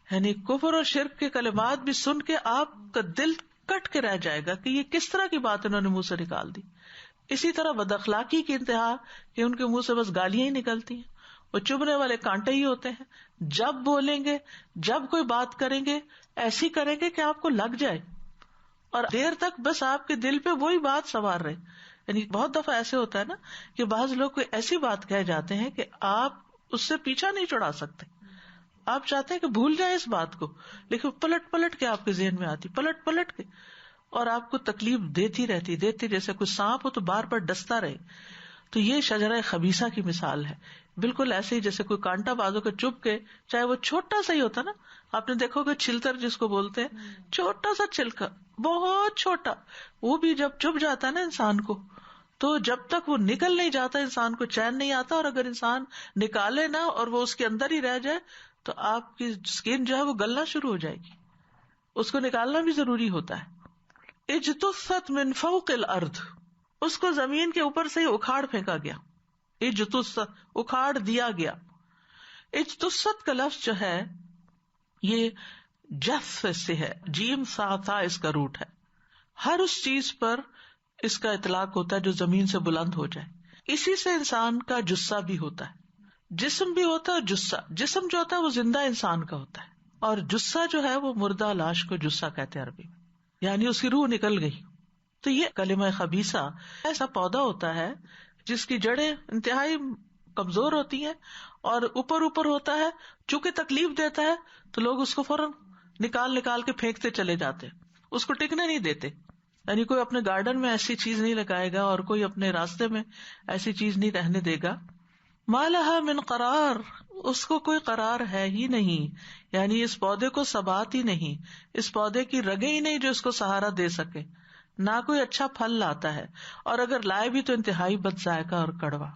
یعنی کفر اور شرک کے کلمات بھی سن کے آپ کا دل کٹ کے رہ جائے گا کہ یہ کس طرح کی بات انہوں نے منہ سے نکال دی. اسی طرح بد اخلاقی کی انتہا کہ ان کے منہ سے بس گالیاں ہی نکلتی ہیں، وہ چبھنے والے کانٹے ہی ہوتے ہیں. جب بولیں گے، جب کوئی بات کریں گے، ایسی کریں گے کہ آپ کو لگ جائے اور دیر تک بس آپ کے دل پہ وہی بات سوار رہے. یعنی بہت دفعہ ایسے ہوتا ہے نا کہ بعض لوگ کوئی ایسی بات کہہ جاتے ہیں کہ آپ اس سے پیچھا نہیں چھڑا سکتے، آپ چاہتے ہیں کہ بھول جائیں اس بات کو، لیکن پلٹ پلٹ کے آپ کے ذہن میں آتی، پلٹ پلٹ کے، اور آپ کو تکلیف دیتی رہتی، جیسے کوئی سانپ ہو تو بار بار ڈستا رہے. تو یہ شجرہ خبیثہ کی مثال ہے. بالکل ایسے ہی جیسے کوئی کانٹا بازو کا چبھ کے، چاہے وہ چھوٹا سا ہی ہوتا نا، آپ نے دیکھو کہ چھلتر جس کو بولتے ہیں، چھوٹا سا چھلکا، بہت چھوٹا، وہ بھی جب چبھ جاتا ہے نا انسان کو تو جب تک وہ نکل نہیں جاتا انسان کو چین نہیں آتا، اور اگر انسان نکالے نا اور وہ اس کے اندر ہی رہ جائے تو آپ کی اسکن جو ہے وہ گلنا شروع ہو جائے گی. اس کو نکالنا بھی ضروری ہوتا ہے. اجتثت من فوق الارض، اس کو زمین کے اوپر سے ہی اکھاڑ پھینکا گیا. اجتثت، اکھاڑ دیا گیا. اجتثت کا لفظ جو ہے یہ جث سے ہے، جیم سا تھا اس کا روٹ ہے. ہر اس چیز پر اس کا اطلاق ہوتا ہے جو زمین سے بلند ہو جائے. اسی سے انسان کا جثہ بھی ہوتا ہے، جسم بھی ہوتا ہے. جثہ، جسم جو ہوتا ہے وہ زندہ انسان کا ہوتا ہے، اور جثہ جو ہے وہ مردہ لاش کو جثہ کہتے ہیں عربی میں، یعنی اس کی روح نکل گئی. تو یہ کلمہ خبیثہ ایسا پودا ہوتا ہے جس کی جڑیں انتہائی کمزور ہوتی ہیں اور اوپر اوپر ہوتا ہے. چونکہ تکلیف دیتا ہے تو لوگ اس کو فوراً نکال نکال کے پھینکتے چلے جاتے، اس کو ٹکنے نہیں دیتے. یعنی کوئی اپنے گارڈن میں ایسی چیز نہیں لگائے گا اور کوئی اپنے راستے میں ایسی چیز نہیں رہنے دے گا. ما لہا من قرار، اس کو کوئی قرار ہے ہی نہیں، یعنی اس پودے کو ثبات ہی نہیں، اس پودے کی رگیں ہی نہیں جو اس کو سہارا دے سکے. نہ کوئی اچھا پھل لاتا ہے، اور اگر لائے بھی تو انتہائی بد ذائقہ اور کڑوا.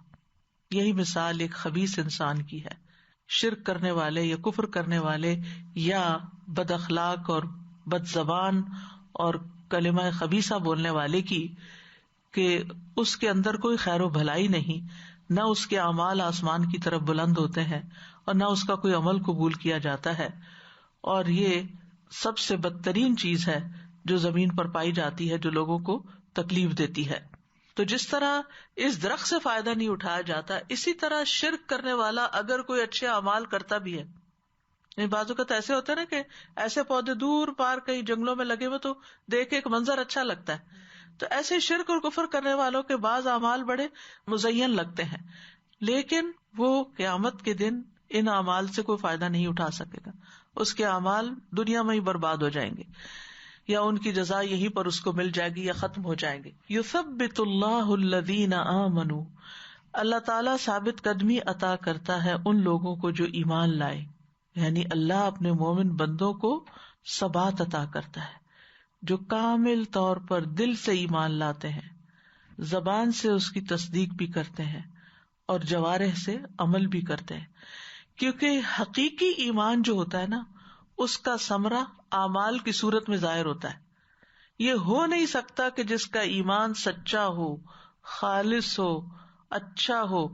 یہی مثال ایک خبیث انسان کی ہے، شرک کرنے والے یا کفر کرنے والے یا بد اخلاق اور بد زبان اور کلمہ خبیثہ بولنے والے کی. کہ اس کے اندر کوئی خیر و بھلائی نہیں، نہ اس کے اعمال آسمان کی طرف بلند ہوتے ہیں اور نہ اس کا کوئی عمل قبول کیا جاتا ہے، اور یہ سب سے بدترین چیز ہے جو زمین پر پائی جاتی ہے، جو لوگوں کو تکلیف دیتی ہے۔ تو جس طرح اس درخت سے فائدہ نہیں اٹھایا جاتا، اسی طرح شرک کرنے والا اگر کوئی اچھے اعمال کرتا بھی ہے، بعض اوقات ایسے ہوتے ہیں نا کہ ایسے پودے دور پار کہیں جنگلوں میں لگے ہوئے تو دیکھ ایک منظر اچھا لگتا ہے، تو ایسے شرک اور کفر کرنے والوں کے بعض اعمال بڑے مزین لگتے ہیں، لیکن وہ قیامت کے دن ان اعمال سے کوئی فائدہ نہیں اٹھا سکے گا، اس کے اعمال دنیا میں ہی برباد ہو جائیں گے، یا ان کی جزا یہیں پر اس کو مل جائے گی یا ختم ہو جائیں گے۔ یثبت اللہ الذین آمنوا، اللہ تعالیٰ ثابت قدمی عطا کرتا ہے ان لوگوں کو جو ایمان لائے، یعنی اللہ اپنے مومن بندوں کو ثبات عطا کرتا ہے، جو کامل طور پر دل سے ایمان لاتے ہیں، زبان سے اس کی تصدیق بھی کرتے ہیں اور جوارح سے عمل بھی کرتے ہیں، کیونکہ حقیقی ایمان جو ہوتا ہے نا، اس کا ثمرہ اعمال کی صورت میں ظاہر ہوتا ہے۔ یہ ہو نہیں سکتا کہ جس کا ایمان سچا ہو، خالص ہو، اچھا ہو،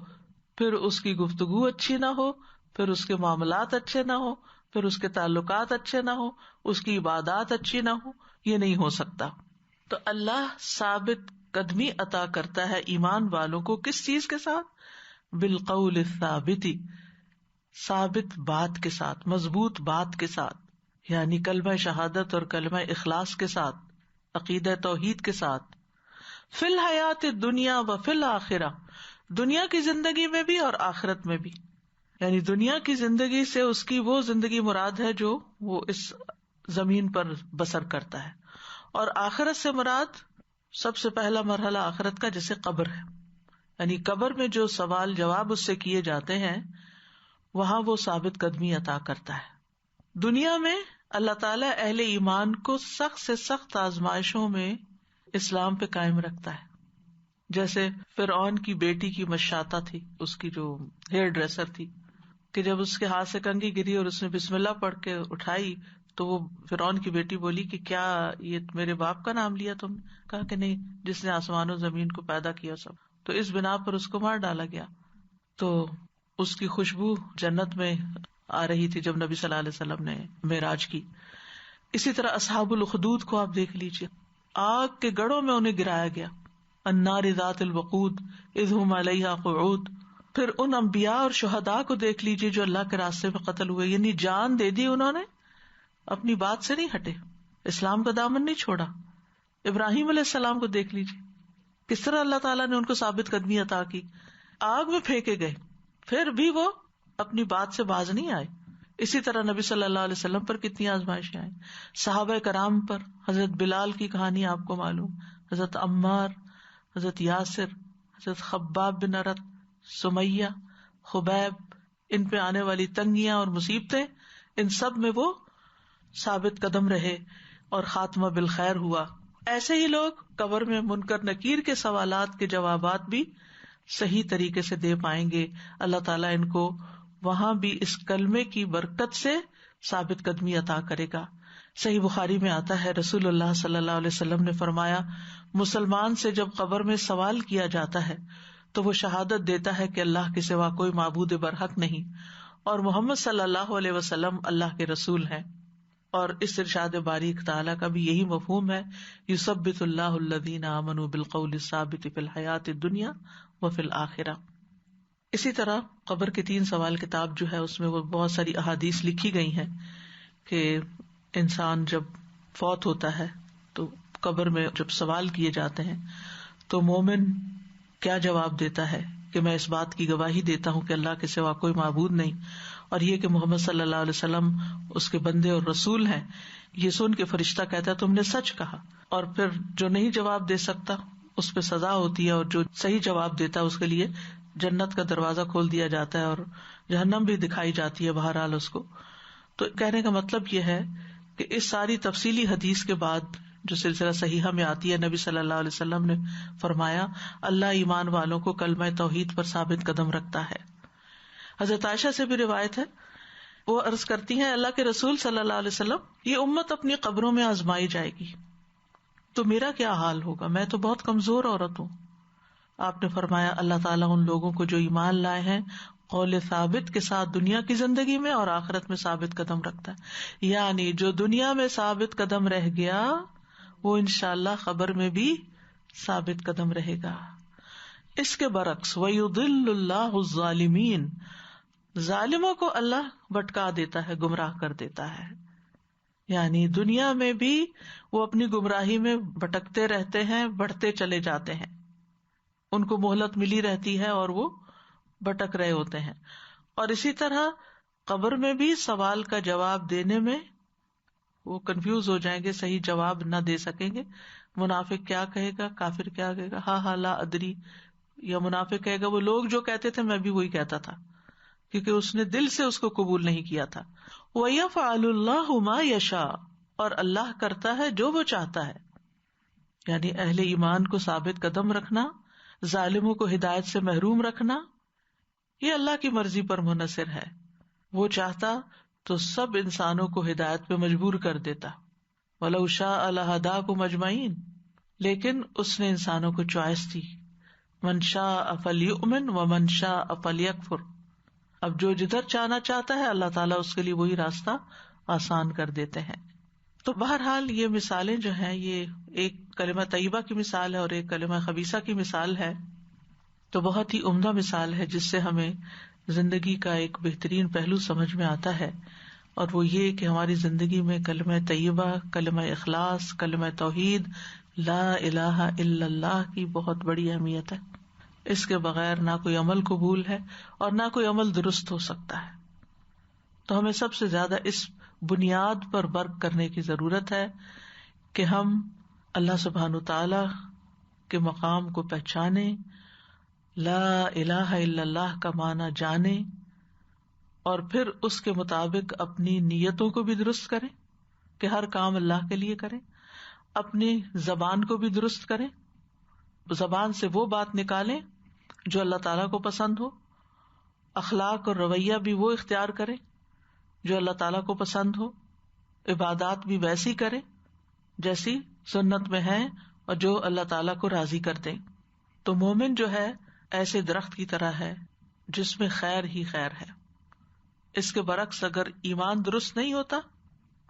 پھر اس کی گفتگو اچھی نہ ہو، پھر اس کے معاملات اچھے نہ ہو، پھر اس کے تعلقات اچھے نہ ہو، اس کی عبادات اچھی نہ ہو، یہ نہیں ہو سکتا۔ تو اللہ ثابت قدمی عطا کرتا ہے ایمان والوں کو کس چیز کے ساتھ؟ بالقول الثابت، ثابت بات کے ساتھ، مضبوط بات کے ساتھ، یعنی کلمہ شہادت اور کلمہ اخلاص کے ساتھ، عقیدہ توحید کے ساتھ، فی الحیات الدنیا و فی الآخرہ، دنیا کی زندگی میں بھی اور آخرت میں بھی، یعنی دنیا کی زندگی سے اس کی وہ زندگی مراد ہے جو وہ اس زمین پر بسر کرتا ہے، اور آخرت سے مراد سب سے پہلا مرحلہ آخرت کا جیسے قبر ہے، یعنی قبر میں جو سوال جواب اس سے کیے جاتے ہیں وہاں وہ ثابت قدمی عطا کرتا ہے۔ دنیا میں اللہ تعالیٰ اہل ایمان کو سخت سے سخت آزمائشوں میں اسلام پہ قائم رکھتا ہے، جیسے فرعون کی بیٹی کی مشاطہ تھی، اس کی جو ہیئر ڈریسر تھی، کہ جب اس کے ہاتھ سے کنگھی گری اور اس نے بسم اللہ پڑھ کے اٹھائی تو وہ فرعون کی بیٹی بولی کہ کیا یہ میرے باپ کا نام لیا تم نے؟ کہا کہ نہیں، جس نے آسمان و زمین کو پیدا کیا سب، تو اس بنا پر اس کو مار ڈالا گیا۔ تو اس کی خوشبو جنت میں آ رہی تھی جب نبی صلی اللہ علیہ وسلم نے معراج کی۔ اسی طرح اصحاب الاخدود کو آپ دیکھ لیجیے، آگ کے گڑھوں میں انہیں گرایا گیا، النار ذات الوقود اذ ہم علیہا قعود۔ پھر ان انبیاء اور شہداء کو دیکھ لیجیے جو اللہ کے راستے میں قتل ہوئے، یعنی جان دے دی انہوں نے، اپنی بات سے نہیں ہٹے، اسلام کا دامن نہیں چھوڑا۔ ابراہیم علیہ السلام کو دیکھ لیجیے، کس طرح اللہ تعالیٰ نے ان کو ثابت قدمی عطا کی، آگ میں پھینکے گئے پھر بھی وہ اپنی بات سے باز نہیں آئے۔ اسی طرح نبی صلی اللہ علیہ وسلم پر کتنی آزمائشیں آئیں، صحابہ کرام پر، حضرت بلال کی کہانی آپ کو معلوم، حضرت عمار، حضرت یاسر، حضرت خباب بن ارت، سمیہ، خبیب، ان پہ آنے والی تنگیاں اور مصیبتیں، ان سب میں وہ ثابت قدم رہے اور خاتمہ بالخیر ہوا۔ ایسے ہی لوگ قبر میں منکر نکیر کے سوالات کے جوابات بھی صحیح طریقے سے دے پائیں گے، اللہ تعالیٰ ان کو وہاں بھی اس کلمے کی برکت سے ثابت قدمی عطا کرے گا۔ صحیح بخاری میں آتا ہے، رسول اللہ صلی اللہ علیہ وسلم نے فرمایا، مسلمان سے جب قبر میں سوال کیا جاتا ہے تو وہ شہادت دیتا ہے کہ اللہ کے سوا کوئی معبود برحق نہیں اور محمد صلی اللہ علیہ وسلم اللہ کے رسول ہیں۔ اور اس ارشاد باریک تعالیٰ کا بھی یہی مفہوم ہے، یثبت اللہ الذین آمنوا بالقول الثابت فی الحیات الدنیا وفی الآخرہ۔ اسی طرح قبر کے 3 سوال کتاب جو ہے اس میں وہ بہت ساری احادیث لکھی گئی ہیں کہ انسان جب فوت ہوتا ہے تو قبر میں جب سوال کیے جاتے ہیں تو مومن کیا جواب دیتا ہے کہ میں اس بات کی گواہی دیتا ہوں کہ اللہ کے سوا کوئی معبود نہیں، اور یہ کہ محمد صلی اللہ علیہ وسلم اس کے بندے اور رسول ہیں۔ یہ سن کے فرشتہ کہتا ہے تم نے سچ کہا، اور پھر جو نہیں جواب دے سکتا اس پہ سزا ہوتی ہے، اور جو صحیح جواب دیتا ہے اس کے لیے جنت کا دروازہ کھول دیا جاتا ہے اور جہنم بھی دکھائی جاتی ہے بہرحال اس کو۔ تو کہنے کا مطلب یہ ہے کہ اس ساری تفصیلی حدیث کے بعد جو سلسلہ صحیحہ میں آتی ہے، نبی صلی اللہ علیہ وسلم نے فرمایا اللہ ایمان والوں کو کلمہ توحید پر ثابت قدم رکھتا ہے۔ حضرت عائشہ سے بھی روایت ہے، وہ عرض کرتی ہیں اللہ کے رسول صلی اللہ علیہ وسلم، یہ امت اپنی قبروں میں آزمائی جائے گی، تو میرا کیا حال ہوگا، میں تو بہت کمزور عورت ہوں. آپ نے فرمایا اللہ تعالیٰ ان لوگوں کو جو ایمان لائے ہیں قول ثابت کے ساتھ دنیا کی زندگی میں اور آخرت میں ثابت قدم رکھتا ہے. یعنی جو دنیا میں ثابت قدم رہ گیا وہ انشاءاللہ قبر میں بھی ثابت قدم رہے گا. اس کے برعکس وَيُضِلُّ اللَّهُ الظَّالِمِينَ، ظالموں کو اللہ بھٹکا دیتا ہے، گمراہ کر دیتا ہے. یعنی دنیا میں بھی وہ اپنی گمراہی میں بھٹکتے رہتے ہیں، بڑھتے چلے جاتے ہیں، ان کو مہلت ملی رہتی ہے اور وہ بھٹک رہے ہوتے ہیں. اور اسی طرح قبر میں بھی سوال کا جواب دینے میں وہ کنفیوز ہو جائیں گے، صحیح جواب نہ دے سکیں گے. منافق کیا کہے گا، کافر کیا کہے گا، ہاں لا ادری، یا منافق کہے گا وہ لوگ جو کہتے تھے میں بھی وہی کہتا تھا، کیونکہ اس نے دل سے اس کو قبول نہیں کیا تھا. وَيَفْعَلُ اللَّهُ مَا يَشَاءُ، اور اللہ کرتا ہے جو وہ چاہتا ہے. یعنی اہل ایمان کو ثابت قدم رکھنا، ظالموں کو ہدایت سے محروم رکھنا، یہ اللہ کی مرضی پر منحصر ہے. وہ چاہتا تو سب انسانوں کو ہدایت پہ مجبور کر دیتا. وَلَوْ شَاءَ لَهَدَاكُمْ أَجْمَعِينَ، لیکن اس نے انسانوں کو چوائس دی. مَنْ شَاءَ فَلْيُؤْمِنْ وَمَنْ شَاءَ فَلْيَكْفُرْ. اب جو جدھر جانا چاہتا ہے اللہ تعالیٰ اس کے لیے وہی راستہ آسان کر دیتے ہیں. تو بہرحال یہ مثالیں جو ہیں، یہ ایک کلمہ طیبہ کی مثال ہے اور ایک کلمہ خبیثہ کی مثال ہے. تو بہت ہی عمدہ مثال ہے جس سے ہمیں زندگی کا ایک بہترین پہلو سمجھ میں آتا ہے، اور وہ یہ کہ ہماری زندگی میں کلمہ طیبہ، کلمہ اخلاص، کلمہ توحید، لا الہ الا اللہ کی بہت بڑی اہمیت ہے. اس کے بغیر نہ کوئی عمل قبول ہے اور نہ کوئی عمل درست ہو سکتا ہے. تو ہمیں سب سے زیادہ اس بنیاد پر ورک کرنے کی ضرورت ہے کہ ہم اللہ سبحانہ تعالی کے مقام کو پہچانیں، لا الہ الا اللہ کا معنی جانیں، اور پھر اس کے مطابق اپنی نیتوں کو بھی درست کریں کہ ہر کام اللہ کے لیے کریں، اپنی زبان کو بھی درست کریں، زبان سے وہ بات نکالیں جو اللہ تعالیٰ کو پسند ہو، اخلاق اور رویہ بھی وہ اختیار کریں جو اللہ تعالیٰ کو پسند ہو، عبادات بھی ویسی کریں جیسی سنت میں ہے اور جو اللہ تعالیٰ کو راضی کر دیں. تو مومن جو ہے ایسے درخت کی طرح ہے جس میں خیر ہی خیر ہے. اس کے برعکس اگر ایمان درست نہیں ہوتا،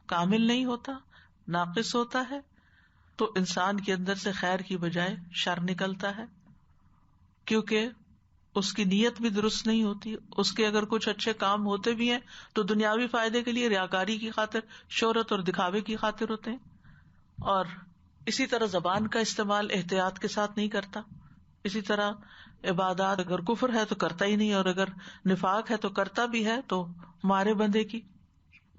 کامل نہیں ہوتا، ناقص ہوتا ہے، تو انسان کے اندر سے خیر کی بجائے شر نکلتا ہے، کیونکہ اس کی نیت بھی درست نہیں ہوتی. اس کے اگر کچھ اچھے کام ہوتے بھی ہیں تو دنیاوی فائدے کے لیے، ریاکاری کی خاطر، شہرت اور دکھاوے کی خاطر ہوتے ہیں. اور اسی طرح زبان کا استعمال احتیاط کے ساتھ نہیں کرتا. اسی طرح عبادات اگر کفر ہے تو کرتا ہی نہیں، اور اگر نفاق ہے تو کرتا بھی ہے تو مارے بندے کی.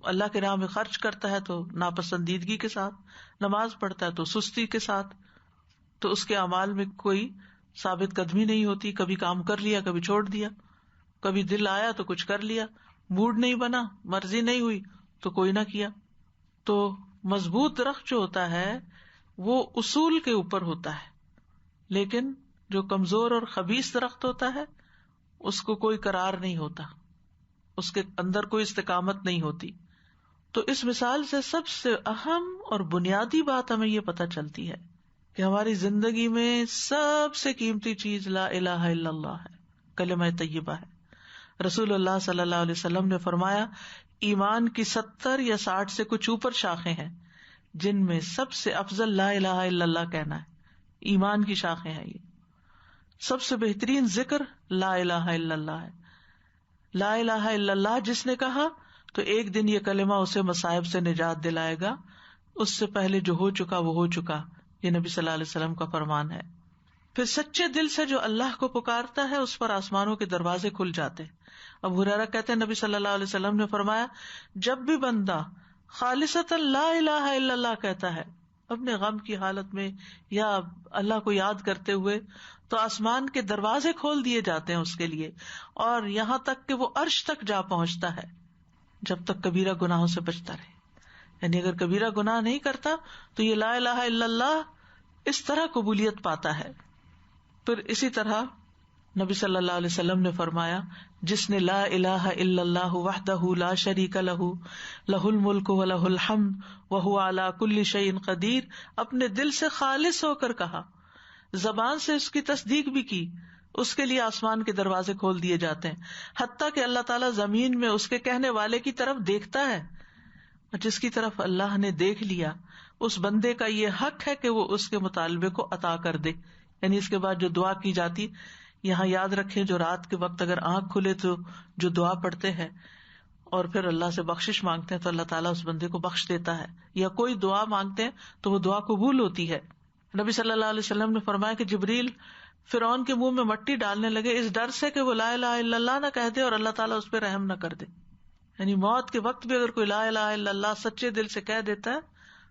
اللہ کے راہ میں خرچ کرتا ہے تو ناپسندیدگی کے ساتھ، نماز پڑھتا ہے تو سستی کے ساتھ، تو اس کے اعمال میں کوئی ثابت قدمی نہیں ہوتی. کبھی کام کر لیا، کبھی چھوڑ دیا، کبھی دل آیا تو کچھ کر لیا، موڈ نہیں بنا، مرضی نہیں ہوئی تو کوئی نہ کیا. تو مضبوط درخت جو ہوتا ہے وہ اصول کے اوپر ہوتا ہے، لیکن جو کمزور اور خبیث درخت ہوتا ہے اس کو کوئی قرار نہیں ہوتا، اس کے اندر کوئی استقامت نہیں ہوتی. تو اس مثال سے سب سے اہم اور بنیادی بات ہمیں یہ پتہ چلتی ہے کہ ہماری زندگی میں سب سے قیمتی چیز لا الہ الا اللہ ہے، کلمہ طیبہ ہے. رسول اللہ صلی اللہ علیہ وسلم نے فرمایا ایمان کی 70 یا 60 سے کچھ اوپر شاخیں ہیں، جن میں سب سے افضل لا الہ الا اللہ کہنا ہے. ایمان کی شاخیں ہیں یہ. سب سے بہترین ذکر لا الہ الا اللہ ہے. لا الہ الا اللہ جس نے کہا تو ایک دن یہ کلمہ اسے مصائب سے نجات دلائے گا، اس سے پہلے جو ہو چکا وہ ہو چکا. یہ نبی صلی اللہ علیہ وسلم کا فرمان ہے. پھر سچے دل سے جو اللہ کو پکارتا ہے اس پر آسمانوں کے دروازے کھل جاتے ہیں. ابو ہریرہ کہتے ہیں نبی صلی اللہ علیہ وسلم نے فرمایا جب بھی بندہ خالصتا لا الہ الا اللہ کہتا ہے اپنے غم کی حالت میں یا اللہ کو یاد کرتے ہوئے، تو آسمان کے دروازے کھول دیے جاتے ہیں اس کے لیے، اور یہاں تک کہ وہ عرش تک جا پہنچتا ہے جب تک کبیرہ گناہوں سے بچتا رہے. یعنی اگر کبیرہ گناہ نہیں کرتا تو یہ لا الہ الا اللہ اس طرح قبولیت پاتا ہے. پھر اسی طرح نبی صلی اللہ علیہ وسلم نے فرمایا جس نے لا الہ الا اللہ وحدہ لا شریک لہ لہ الملک ولہ الحمد وہو علی کل شیء قدیر اپنے دل سے خالص ہو کر کہا، زبان سے اس کی تصدیق بھی کی، اس کے لیے آسمان کے دروازے کھول دیے جاتے ہیں، حتیٰ کہ اللہ تعالیٰ زمین میں اس کے کہنے والے کی طرف دیکھتا ہے، جس کی طرف اللہ نے دیکھ لیا اس بندے کا یہ حق ہے کہ وہ اس کے مطالبے کو عطا کر دے. یعنی اس کے بعد جو دعا کی جاتی، یہاں یاد رکھیں جو رات کے وقت اگر آنکھ کھلے تو جو دعا پڑھتے ہیں اور پھر اللہ سے بخشش مانگتے ہیں تو اللہ تعالیٰ اس بندے کو بخش دیتا ہے، یا کوئی دعا مانگتے ہیں تو وہ دعا قبول ہوتی ہے. نبی صلی اللہ علیہ وسلم نے فرمایا کہ جبریل فرعون کے منہ میں مٹی ڈالنے لگے اس ڈر سے کہ وہ لا الہ الا اللہ نہ کہہ دے اور اللہ تعالیٰ اس پہ رحم نہ کر دے. یعنی موت کے وقت بھی اگر کوئی لا الہ الا اللہ سچے دل سے کہہ دیتا ہے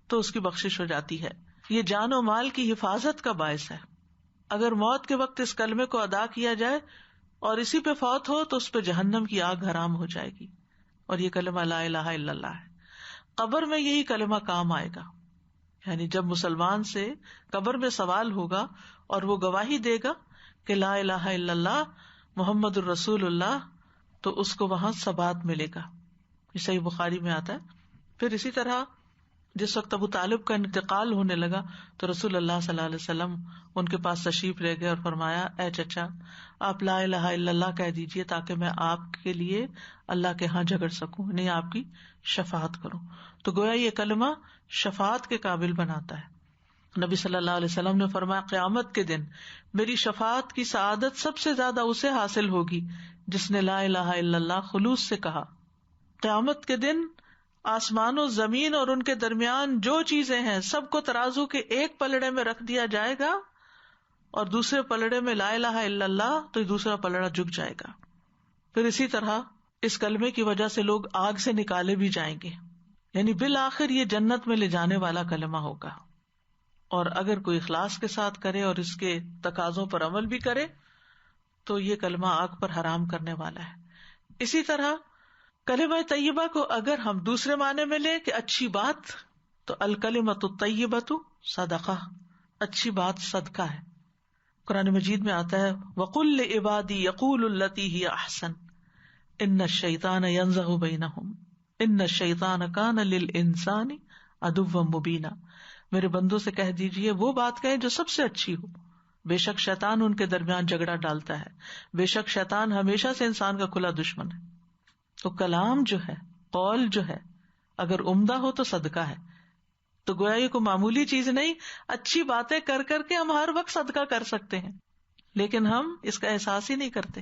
تو اس کی بخشش ہو جاتی ہے. یہ جان و مال کی حفاظت کا باعث ہے. اگر موت کے وقت اس کلمے کو ادا کیا جائے اور اسی پہ فوت ہو تو اس پہ جہنم کی آگ حرام ہو جائے گی. اور یہ کلمہ لا الہ الا اللہ ہے. قبر میں یہی کلمہ کام آئے گا. یعنی جب مسلمان سے قبر میں سوال ہوگا اور وہ گواہی دے گا کہ لا الہ الا اللہ محمد الرسول اللہ، تو اس کو وہاں ثبات ملے گا. یہ صحیح بخاری میں آتا ہے. پھر اسی طرح جس وقت ابو طالب کا انتقال ہونے لگا تو رسول اللہ صلی اللہ علیہ وسلم ان کے پاس تشریف لے گئے اور فرمایا اے چچا آپ لا الہ الا اللہ کہہ دیجئے تاکہ میں آپ کے لیے اللہ کے ہاں جھگڑ سکوں، نہیں آپ کی شفاعت کروں. تو گویا یہ کلمہ شفاعت کے قابل بناتا ہے. نبی صلی اللہ علیہ وسلم نے فرمایا قیامت کے دن میری شفاعت کی سعادت سب سے زیادہ اسے حاصل ہوگی جس نے لا الہ الا اللہ خلوص سے کہا. قیامت کے دن آسمان و زمین اور ان کے درمیان جو چیزیں ہیں سب کو ترازو کے ایک پلڑے میں رکھ دیا جائے گا اور دوسرے پلڑے میں لا الہ الا اللہ، تو دوسرا پلڑا جھک جائے گا. پھر اسی طرح اس کلمے کی وجہ سے لوگ آگ سے نکالے بھی جائیں گے. یعنی بالآخر یہ جنت میں لے جانے والا کلمہ ہوگا. اور اگر کوئی اخلاص کے ساتھ کرے اور اس کے تقاضوں پر عمل بھی کرے تو یہ کلمہ آگ پر حرام کرنے والا ہے. اسی طرح کلمہ طیبہ کو اگر ہم دوسرے معنی میں لیں کہ اچھی بات، تو الکلمۃ الطیبۃ صدقہ، اچھی بات صدقہ ہے. قرآن مجید میں آتا ہے وَقُلْ لِعِبَادِي يَقُولُوا الَّتِي هِيَ أَحْسَنُ إِنَّ الشَّيْطَانَ يَنزَغُ بَيْنَهُمْ إِنَّ الشَّيْطَانَ كَانَ لِلْإِنسَانِ عَدُوًّا مُبِينًا. میرے بندوں سے کہہ دیجئے وہ بات کہیں جو سب سے اچھی ہو. بے شک شیطان ان کے درمیان جھگڑا ڈالتا ہے، بے شک شیطان ہمیشہ سے انسان کا کھلا دشمن ہے. تو کلام جو ہے، قول جو ہے، اگر عمدہ ہو تو صدقہ ہے. تو گویا یہ کوئی معمولی چیز نہیں، اچھی باتیں کر کر کے ہم ہر وقت صدقہ کر سکتے ہیں، لیکن ہم اس کا احساس ہی نہیں کرتے،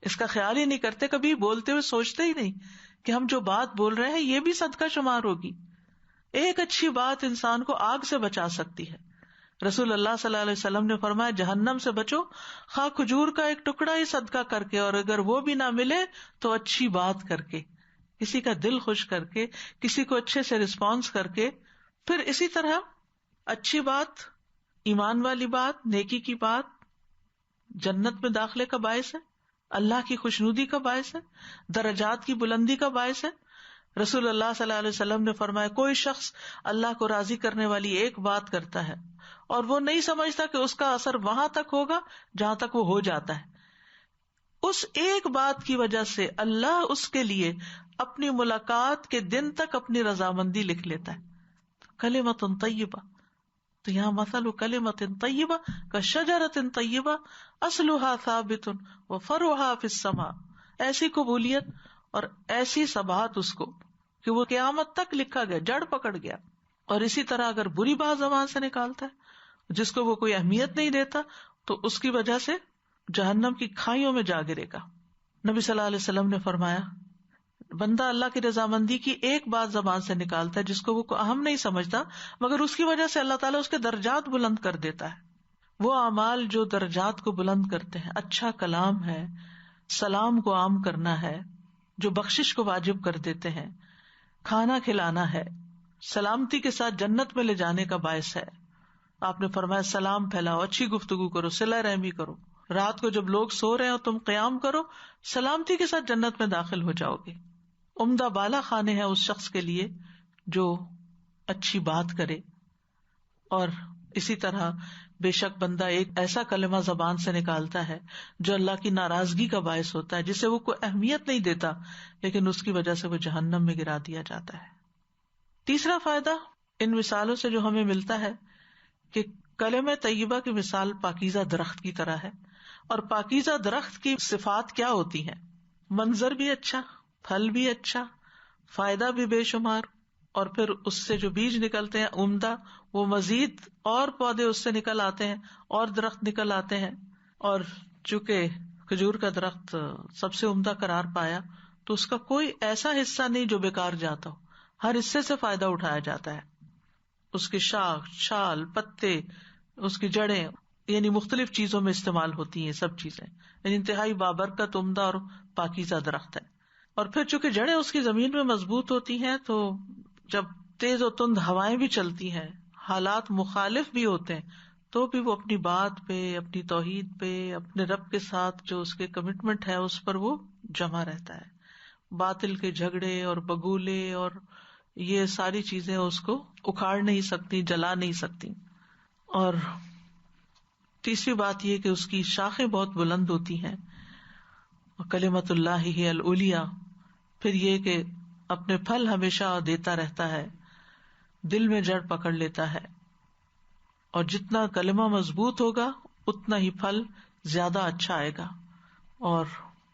اس کا خیال ہی نہیں کرتے. کبھی بولتے ہوئے سوچتے ہی نہیں کہ ہم جو بات بول رہے ہیں یہ بھی صدقہ شمار ہوگی. ایک اچھی بات انسان کو آگ سے بچا سکتی ہے. رسول اللہ صلی اللہ علیہ وسلم نے فرمایا جہنم سے بچو خواہ کھجور کا ایک ٹکڑا ہی صدقہ کر کے، اور اگر وہ بھی نہ ملے تو اچھی بات کر کے، کسی کا دل خوش کر کے، کسی کو اچھے سے رسپانس کر کے. پھر اسی طرح اچھی بات، ایمان والی بات، نیکی کی بات جنت میں داخلے کا باعث ہے، اللہ کی خوشنودی کا باعث ہے، درجات کی بلندی کا باعث ہے. رسول اللہ صلی اللہ علیہ وسلم نے فرمایا کوئی شخص اللہ کو راضی کرنے والی ایک بات کرتا ہے اور وہ نہیں سمجھتا کہ اس کا اثر وہاں تک ہوگا جہاں تک وہ ہو جاتا ہے، اس ایک بات کی وجہ سے اللہ اس کے لیے اپنی ملاقات کے دن تک اپنی رضامندی لکھ لیتا ہے. کلمۃ طیبہ، تو یہاں مثل کلمۃ طیبہ کشجرۃ طیبہ اصلها ثابت وفرعها فی السماء. ایسی قبولیت اور ایسی ثبات اس کو کہ وہ قیامت تک لکھا گیا، جڑ پکڑ گیا. اور اسی طرح اگر بری بات زبان سے نکالتا ہے جس کو وہ کوئی اہمیت نہیں دیتا تو اس کی وجہ سے جہنم کی کھائیوں میں جا گرے گا. نبی صلی اللہ علیہ وسلم نے فرمایا بندہ اللہ کی رضامندی کی ایک بات زبان سے نکالتا ہے جس کو وہ اہم نہیں سمجھتا، مگر اس کی وجہ سے اللہ تعالیٰ اس کے درجات بلند کر دیتا ہے. وہ اعمال جو درجات کو بلند کرتے ہیں، اچھا کلام ہے، سلام کو عام کرنا ہے، جو بخشش کو واجب کر دیتے ہیں، کھانا کھلانا ہے، سلامتی کے ساتھ جنت میں لے جانے کا باعث ہے. آپ نے فرمایا سلام پھیلاؤ، اچھی گفتگو کرو، صلہ رحمی کرو. رات کو جب لوگ سو رہے ہیں اور تم قیام کرو، سلامتی کے ساتھ جنت میں داخل ہو جاؤ گے. عمدہ بالا خانے ہیں اس شخص کے لیے جو اچھی بات کرے. اور اسی طرح بے شک بندہ ایک ایسا کلمہ زبان سے نکالتا ہے جو اللہ کی ناراضگی کا باعث ہوتا ہے، جسے وہ کوئی اہمیت نہیں دیتا، لیکن اس کی وجہ سے وہ جہنم میں گرا دیا جاتا ہے۔ تیسرا فائدہ ان مثالوں سے جو ہمیں ملتا ہے کہ کلمہ طیبہ کی مثال پاکیزہ درخت کی طرح ہے، اور پاکیزہ درخت کی صفات کیا ہوتی ہیں؟ منظر بھی اچھا، پھل بھی اچھا، فائدہ بھی بے شمار، اور پھر اس سے جو بیج نکلتے ہیں عمدہ، وہ مزید اور پودے اس سے نکل آتے ہیں اور درخت نکل آتے ہیں۔ اور چونکہ کھجور کا درخت سب سے عمدہ قرار پایا تو اس کا کوئی ایسا حصہ نہیں جو بیکار جاتا ہو، ہر حصے سے فائدہ اٹھایا جاتا ہے، اس کی شاخ، چھال، پتے، اس کی جڑیں، یعنی مختلف چیزوں میں استعمال ہوتی ہیں سب چیزیں، یعنی انتہائی بابرکت، عمدہ اور پاکیزہ درخت ہے۔ اور پھر چونکہ جڑیں اس کی زمین میں مضبوط ہوتی ہیں، تو جب تیز و تند ہوائیں بھی چلتی ہیں، حالات مخالف بھی ہوتے ہیں، تو بھی وہ اپنی بات پہ، اپنی توحید پہ، اپنے رب کے ساتھ جو اس کے کمٹمنٹ ہے اس پر وہ جمع رہتا ہے۔ باطل کے جھگڑے اور بگولے اور یہ ساری چیزیں اس کو اکھاڑ نہیں سکتی، جلا نہیں سکتی۔ اور تیسری بات یہ کہ اس کی شاخیں بہت بلند ہوتی ہیں، کلمۃ اللہ ہی العلیٰ۔ پھر یہ کہ اپنے پھل ہمیشہ دیتا رہتا ہے، دل میں جڑ پکڑ لیتا ہے، اور جتنا کلمہ مضبوط ہوگا اتنا ہی پھل زیادہ اچھا آئے گا۔ اور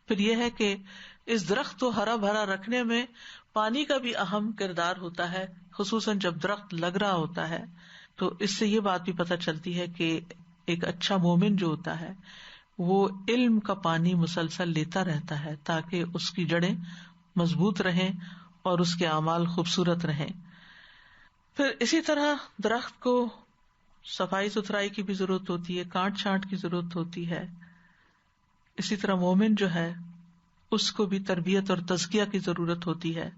پھر یہ ہے کہ اس درخت کو ہرا بھرا رکھنے میں پانی کا بھی اہم کردار ہوتا ہے، خصوصاً جب درخت لگ رہا ہوتا ہے۔ تو اس سے یہ بات بھی پتہ چلتی ہے کہ ایک اچھا مومن جو ہوتا ہے وہ علم کا پانی مسلسل لیتا رہتا ہے تاکہ اس کی جڑیں مضبوط رہیں اور اس کے اعمال خوبصورت رہیں۔ پھر اسی طرح درخت کو صفائی ستھرائی کی بھی ضرورت ہوتی ہے، کانٹ چھانٹ کی ضرورت ہوتی ہے۔ اسی طرح مومن جو ہے اس کو بھی تربیت اور تزکیہ کی ضرورت ہوتی ہے،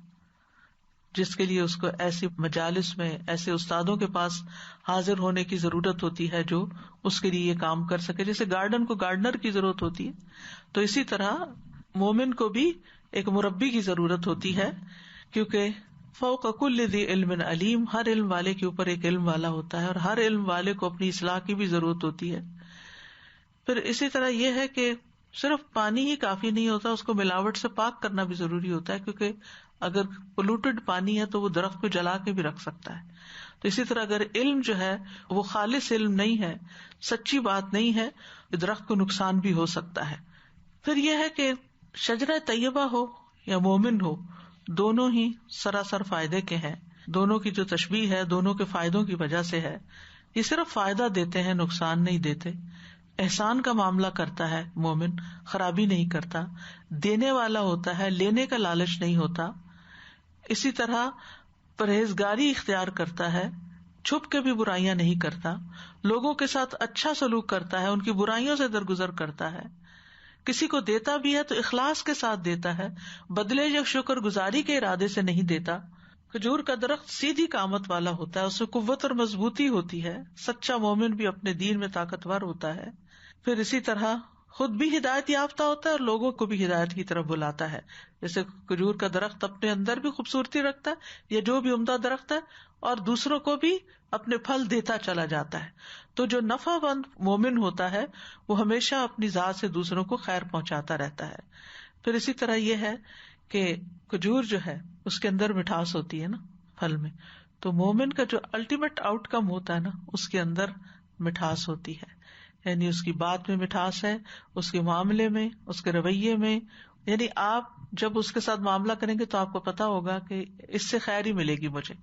جس کے لیے اس کو ایسی مجالس میں، ایسے استادوں کے پاس حاضر ہونے کی ضرورت ہوتی ہے جو اس کے لیے یہ کام کر سکے۔ جیسے گارڈن کو گارڈنر کی ضرورت ہوتی ہے، تو اسی طرح مومن کو بھی ایک مربی کی ضرورت ہوتی ہے، کیونکہ فوق کل ذی علم علیم، ہر علم والے کے اوپر ایک علم والا ہوتا ہے، اور ہر علم والے کو اپنی اصلاح کی بھی ضرورت ہوتی ہے۔ پھر اسی طرح یہ ہے کہ صرف پانی ہی کافی نہیں ہوتا، اس کو ملاوٹ سے پاک کرنا بھی ضروری ہوتا ہے، کیونکہ اگر پولوٹڈ پانی ہے تو وہ درخت کو جلا کے بھی رکھ سکتا ہے۔ تو اسی طرح اگر علم جو ہے وہ خالص علم نہیں ہے، سچی بات نہیں ہے، درخت کو نقصان بھی ہو سکتا ہے۔ پھر یہ ہے کہ شجرہ طیبہ ہو یا مومن ہو، دونوں ہی سراسر فائدے کے ہیں۔ دونوں کی جو تشبیہ ہے دونوں کے فائدوں کی وجہ سے ہے۔ یہ صرف فائدہ دیتے ہیں، نقصان نہیں دیتے۔ احسان کا معاملہ کرتا ہے مومن، خرابی نہیں کرتا، دینے والا ہوتا ہے، لینے کا لالچ نہیں ہوتا۔ اسی طرح پرہیزگاری اختیار کرتا ہے، چھپ کے بھی برائیاں نہیں کرتا، لوگوں کے ساتھ اچھا سلوک کرتا ہے، ان کی برائیوں سے درگزر کرتا ہے، کسی کو دیتا بھی ہے تو اخلاص کے ساتھ دیتا ہے، بدلے یا شکر گزاری کے ارادے سے نہیں دیتا۔ کھجور کا درخت سیدھی قامت والا ہوتا ہے، اس میں قوت اور مضبوطی ہوتی ہے، سچا مومن بھی اپنے دین میں طاقتور ہوتا ہے۔ پھر اسی طرح خود بھی ہدایت یافتہ ہوتا ہے اور لوگوں کو بھی ہدایت کی طرف بلاتا ہے۔ جیسے کھجور کا درخت اپنے اندر بھی خوبصورتی رکھتا ہے، یا جو بھی عمدہ درخت ہے، اور دوسروں کو بھی اپنے پھل دیتا چلا جاتا ہے۔ تو جو نفع مند مومن ہوتا ہے وہ ہمیشہ اپنی ذات سے دوسروں کو خیر پہنچاتا رہتا ہے۔ پھر اسی طرح یہ ہے کہ کھجور جو ہے اس کے اندر مٹھاس ہوتی ہے نا، پھل میں، تو مومن کا جو الٹیمیٹ آؤٹ کم ہوتا ہے نا، اس کے اندر مٹھاس ہوتی ہے، یعنی اس کی بات میں مٹھاس ہے، اس کے معاملے میں، اس کے رویے میں۔ یعنی آپ جب اس کے ساتھ معاملہ کریں گے تو آپ کو پتا ہوگا کہ اس سے خیر ہی ملے گی مجھے،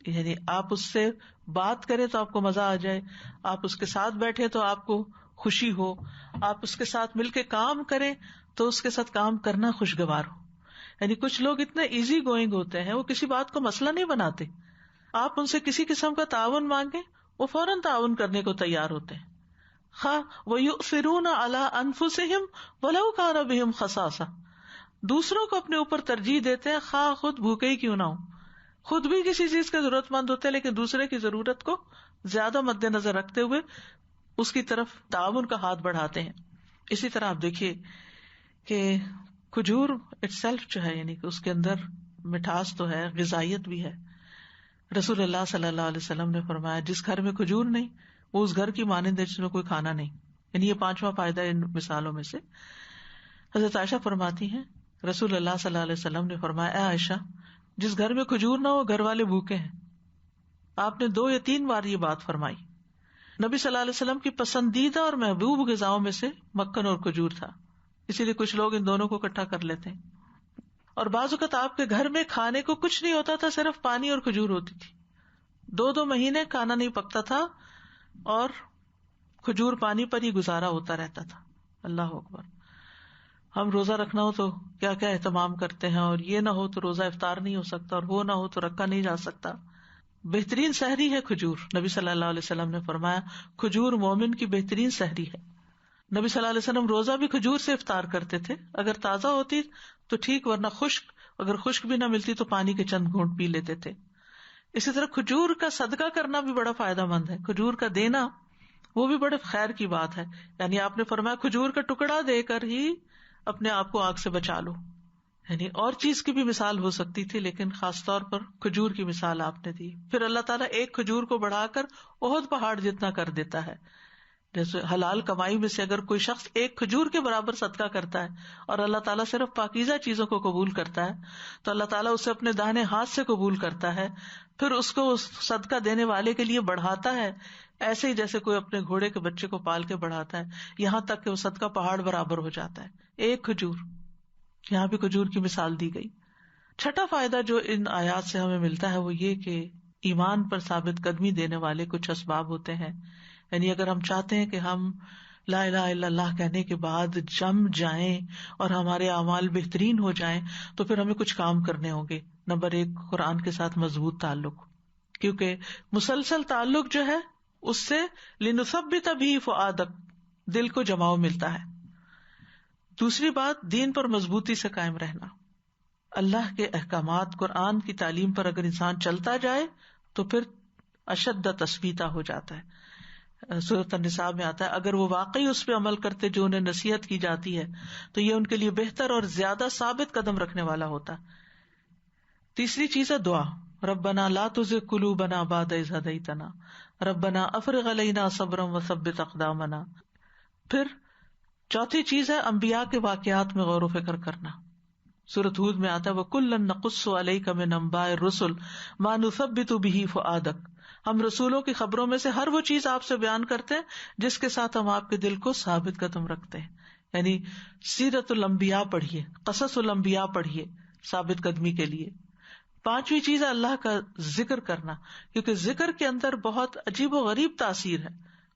یعنی آپ اس سے بات کریں تو آپ کو مزہ آ جائے، آپ اس کے ساتھ بیٹھے تو آپ کو خوشی ہو، آپ اس کے ساتھ مل کے کام کریں تو اس کے ساتھ کام کرنا خوشگوار ہو۔ یعنی کچھ لوگ اتنے ایزی گوئنگ ہوتے ہیں، وہ کسی بات کو مسئلہ نہیں بناتے، آپ ان سے کسی قسم کا تعاون مانگیں وہ فوراً تعاون کرنے کو تیار ہوتے ہیں۔ وَيُؤْثِرُونَ عَلَىٰ أَنفُسِهِمْ وَلَوْ كَانَ بِهِمْ خَصَاصَةٌ، دوسروں کو اپنے اوپر ترجیح دیتے ہیں خواہ خود بھوکے ہی کیوں نہ ہو۔ خود بھی کسی چیز کے ضرورت مند ہوتے ہیں لیکن دوسرے کی ضرورت کو زیادہ مد نظر رکھتے ہوئے اس کی طرف تعاون کا ہاتھ بڑھاتے ہیں۔ اسی طرح آپ دیکھیے کہ کھجور اٹ سیلف جو ہے، یعنی کہ اس کے اندر مٹھاس تو ہے، غذائیت بھی ہے۔ رسول اللہ صلی اللہ علیہ وسلم نے فرمایا جس گھر میں کھجور نہیں وہ اس گھر کی مانند ہے جس میں کوئی کھانا نہیں. یعنی یہ پانچواں فائدہ ان مثالوں میں سے. حضرت عائشہ فرماتی ہیں رسول اللہ صلی اللہ علیہ وسلم نے فرمایا اے عائشہ جس گھر میں کھجور نہ ہو گھر والے بھوکے ہیں. آپ نے 2 یا 3 بار یہ بات فرمائی. نبی صلی اللہ علیہ وسلم کی پسندیدہ اور محبوب غذاؤں میں سے مکھن اور کھجور تھا, اسی لیے کچھ لوگ ان دونوں کو اکٹھا کر لیتے ہیں. اور بعض اوقات آپ کے گھر میں کھانے کو کچھ نہیں ہوتا تھا, صرف پانی اور کھجور ہوتی تھی. 2 مہینے کھانا نہیں پکتا تھا اور کھجور پانی پر ہی گزارا ہوتا رہتا تھا. اللہ اکبر. ہم روزہ رکھنا ہو تو کیا کیا اہتمام کرتے ہیں, اور یہ نہ ہو تو روزہ افطار نہیں ہو سکتا, اور وہ نہ ہو تو رکھا نہیں جا سکتا. بہترین سحری ہے کھجور. نبی صلی اللہ علیہ وسلم نے فرمایا کھجور مومن کی بہترین سحری ہے. نبی صلی اللہ علیہ وسلم روزہ بھی کھجور سے افطار کرتے تھے, اگر تازہ ہوتی تو ٹھیک, ورنہ خشک, اگر خشک بھی نہ ملتی تو پانی کے چند گھونٹ پی لیتے تھے. اسی طرح کھجور کا صدقہ کرنا بھی بڑا فائدہ مند ہے. کھجور کا دینا وہ بھی بڑے خیر کی بات ہے. یعنی آپ نے فرمایا کھجور کا ٹکڑا دے کر ہی اپنے آپ کو آگ سے بچا لو. یعنی اور چیز کی بھی مثال ہو سکتی تھی, لیکن خاص طور پر کھجور کی مثال آپ نے دی. پھر اللہ تعالیٰ ایک کھجور کو بڑھا کر احد پہاڑ جتنا کر دیتا ہے. جیسے حلال کمائی میں سے اگر کوئی شخص ایک کھجور کے برابر صدقہ کرتا ہے اور اللہ تعالیٰ صرف پاکیزہ چیزوں کو قبول کرتا ہے تو اللہ تعالیٰ اسے اپنے داہنے ہاتھ سے قبول کرتا ہے, پھر اس کو اس صدقہ دینے والے کے لیے بڑھاتا ہے, ایسے ہی جیسے کوئی اپنے گھوڑے کے بچے کو پال کے بڑھاتا ہے, یہاں تک کہ وہ صدقہ پہاڑ برابر ہو جاتا ہے. ایک کھجور, یہاں بھی کھجور کی مثال دی گئی. چھٹا فائدہ جو ان آیات سے ہمیں ملتا ہے وہ یہ کہ ایمان پر ثابت قدمی دینے والے کچھ اسباب ہوتے ہیں. یعنی اگر ہم چاہتے ہیں کہ ہم لا الہ الا اللہ کہنے کے بعد جم جائیں اور ہمارے اعمال بہترین ہو جائیں تو پھر ہمیں کچھ کام کرنے ہوں گے. نمبر 1 قرآن کے ساتھ مضبوط تعلق, کیونکہ مسلسل تعلق جو ہے اس سے لنثبت بہ فؤادک, دل کو جماؤ ملتا ہے. دوسری بات دین پر مضبوطی سے قائم رہنا. اللہ کے احکامات قرآن کی تعلیم پر اگر انسان چلتا جائے تو پھر اشد تثبیتا ہو جاتا ہے. سورۃ النساء میں آتا ہے اگر وہ واقعی اس پہ عمل کرتے جو انہیں نصیحت کی جاتی ہے تو یہ ان کے لیے بہتر اور زیادہ ثابت قدم رکھنے والا ہوتا. تیسری چیز ہے دعا. ربنا لا تزغ قلوبنا بعد اذ ہدیتنا ربنا افرغ علینا صبرا وثبت اقدامنا. پھر چوتھی چیز ہے انبیاء کے واقعات میں غور و فکر کرنا. سورۃ ہود میں آتا ہے وَكُلًّا نَقُصُّ عَلَيْكَ مِنْ أَنبَاءِ الرُّسُلِ مَا نُثَبِّتُ بِهِ فُؤَادَكَ. ہم رسولوں کی خبروں میں سے ہر وہ چیز آپ سے بیان کرتے ہیں جس کے ساتھ ہم آپ کے دل کو ثابت قدم رکھتے ہیں. یعنی سیرت الانبیاء پڑھیے, قصص الانبیاء پڑھیے ثابت قدمی کے لیے. پانچویں چیز ہے اللہ کا ذکر کرنا, کیونکہ ذکر کے اندر بہت عجیب و غریب تاثیر ہے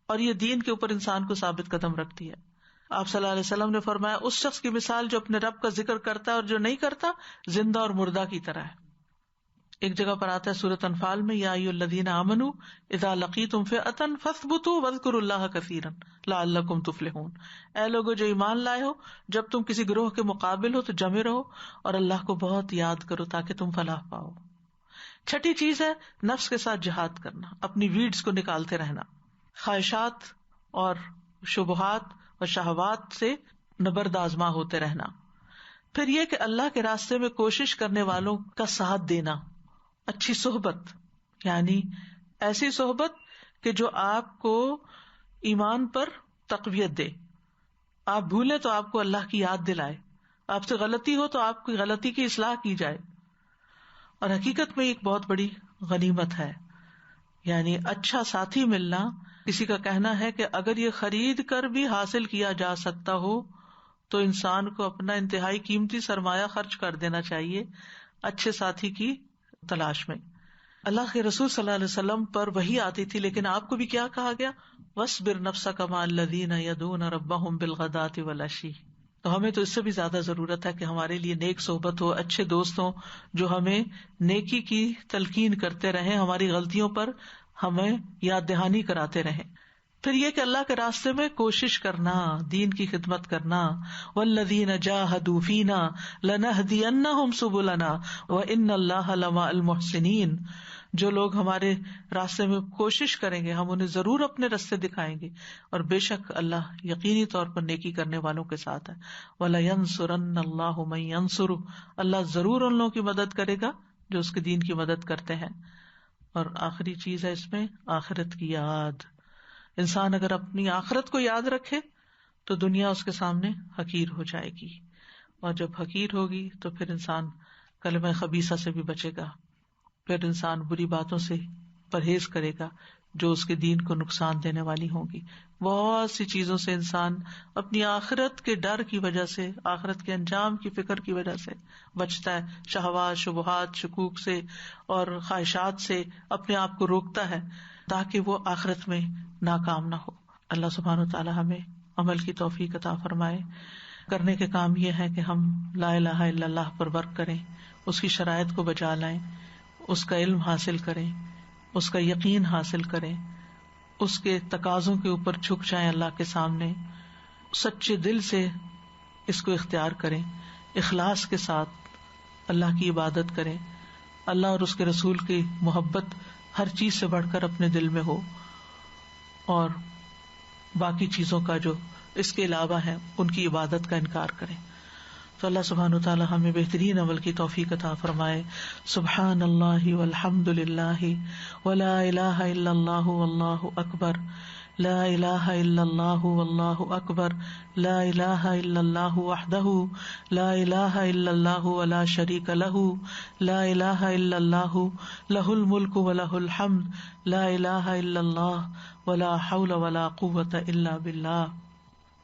اور یہ دین کے اوپر انسان کو ثابت قدم رکھتی ہے. آپ صلی اللہ علیہ وسلم نے فرمایا اس شخص کی مثال جو اپنے رب کا ذکر کرتا ہے اور جو نہیں کرتا زندہ اور مردہ کی طرح ہے. ایک جگہ پر آتا ہے سورۃ انفال میں یا ایھا الذین آمنوا اذا لقیتم فئۃ فاثبتوا واذکروا اللہ کثیرا لعلکم تفلحون. اے لوگو جو ایمان لائے ہو, جب تم کسی گروہ کے مقابل ہو تو جمے رہو اور اللہ کو بہت یاد کرو تاکہ تم فلاح پاؤ. چھٹی چیز ہے نفس کے ساتھ جہاد کرنا, اپنی ویڈز کو نکالتے رہنا, خواہشات اور شبہات اور شہوات سے نبرد آزما ہوتے رہنا. پھر یہ کہ اللہ کے راستے میں کوشش کرنے والوں کا ساتھ دینا. اچھی صحبت, یعنی ایسی صحبت کہ جو آپ کو ایمان پر تقویت دے. آپ بھولیں تو آپ کو اللہ کی یاد دلائے, آپ سے غلطی ہو تو آپ کی غلطی کی اصلاح کی جائے. اور حقیقت میں ایک بہت بڑی غنیمت ہے, یعنی اچھا ساتھی ملنا. کسی کا کہنا ہے کہ اگر یہ خرید کر بھی حاصل کیا جا سکتا ہو تو انسان کو اپنا انتہائی قیمتی سرمایہ خرچ کر دینا چاہیے اچھے ساتھی کی تلاش میں. اللہ کے رسول صلی اللہ علیہ وسلم پر وحی آتی تھی, لیکن آپ کو بھی کیا کہا گیا, وَاصْبِرْ نَفْسَكَ مَعَ الَّذِينَ يَدْعُونَ رَبَّهُمْ بِالْغَدَاةِ وَالْعَشِيِّ. تو ہمیں تو اس سے بھی زیادہ ضرورت ہے کہ ہمارے لیے نیک صحبت ہو, اچھے دوست ہوں جو ہمیں نیکی کی تلقین کرتے رہیں, ہماری غلطیوں پر ہمیں یاد دہانی کراتے رہیں. پھر یہ کہ اللہ کے راستے میں کوشش کرنا, دین کی خدمت کرنا. وَالَّذِينَ جَاهَدُوا فِينَا لَنَهْدِيَنَّهُمْ سُبُلَنَا وَإِنَّ اللَّهَ لَمَعَ الْمُحْسِنِينَ. جو لوگ ہمارے راستے میں کوشش کریں گے ہم انہیں ضرور اپنے راستے دکھائیں گے, اور بے شک اللہ یقینی طور پر نیکی کرنے والوں کے ساتھ ہے. وَلَيَنصُرَنَّ اللَّهُ مَن يَنصُرُهُ. اللہ ضرور ان لوگوں کی مدد کرے گا جو اس کے دین کی مدد کرتے ہیں. اور آخری چیز ہے اس میں آخرت کی یاد, انسان اگر اپنی آخرت کو یاد رکھے تو دنیا اس کے سامنے حقیر ہو جائے گی، اور جب حقیر ہوگی تو پھر انسان کلمہ خبیثہ سے بھی بچے گا، پھر انسان بری باتوں سے پرہیز کرے گا جو اس کے دین کو نقصان دینے والی ہوں گی. بہت سی چیزوں سے انسان اپنی آخرت کے ڈر کی وجہ سے، آخرت کے انجام کی فکر کی وجہ سے بچتا ہے، شہوات، شبہات، شکوک سے اور خواہشات سے اپنے آپ کو روکتا ہے تاکہ وہ آخرت میں ناکام نہ ہو. اللہ سبحانہ و تعالی ہمیں عمل کی توفیق عطا فرمائے. کرنے کے کام یہ ہے کہ ہم لا الہ الا اللہ پر ورک کریں، اس کی شرائط کو بجا لائیں، اس کا علم حاصل کریں، اس کا یقین حاصل کریں، اس کے تقاضوں کے اوپر جھک جائیں اللہ کے سامنے، سچے دل سے اس کو اختیار کریں، اخلاص کے ساتھ اللہ کی عبادت کریں، اللہ اور اس کے رسول کی محبت ہر چیز سے بڑھ کر اپنے دل میں ہو، اور باقی چیزوں کا جو اس کے علاوہ ہیں ان کی عبادت کا انکار کریں. تو اللہ سبحانہ و تعالی ہمیں بہترین عمل کی توفیق عطا فرمائے. سبحان اللہ والحمد للہ ولا الہ الا اللہ واللہ اکبر، لا الہ الا اللہ واللہ اکبر، لا الہ الا اللہ وحدہ لا الہ الا اللہ ولا شریک لہ، لا الہ الا اللہ لہ الملک ولہ الحمد، لا الہ الا اللہ ولا حول ولا قوۃ الا باللہ،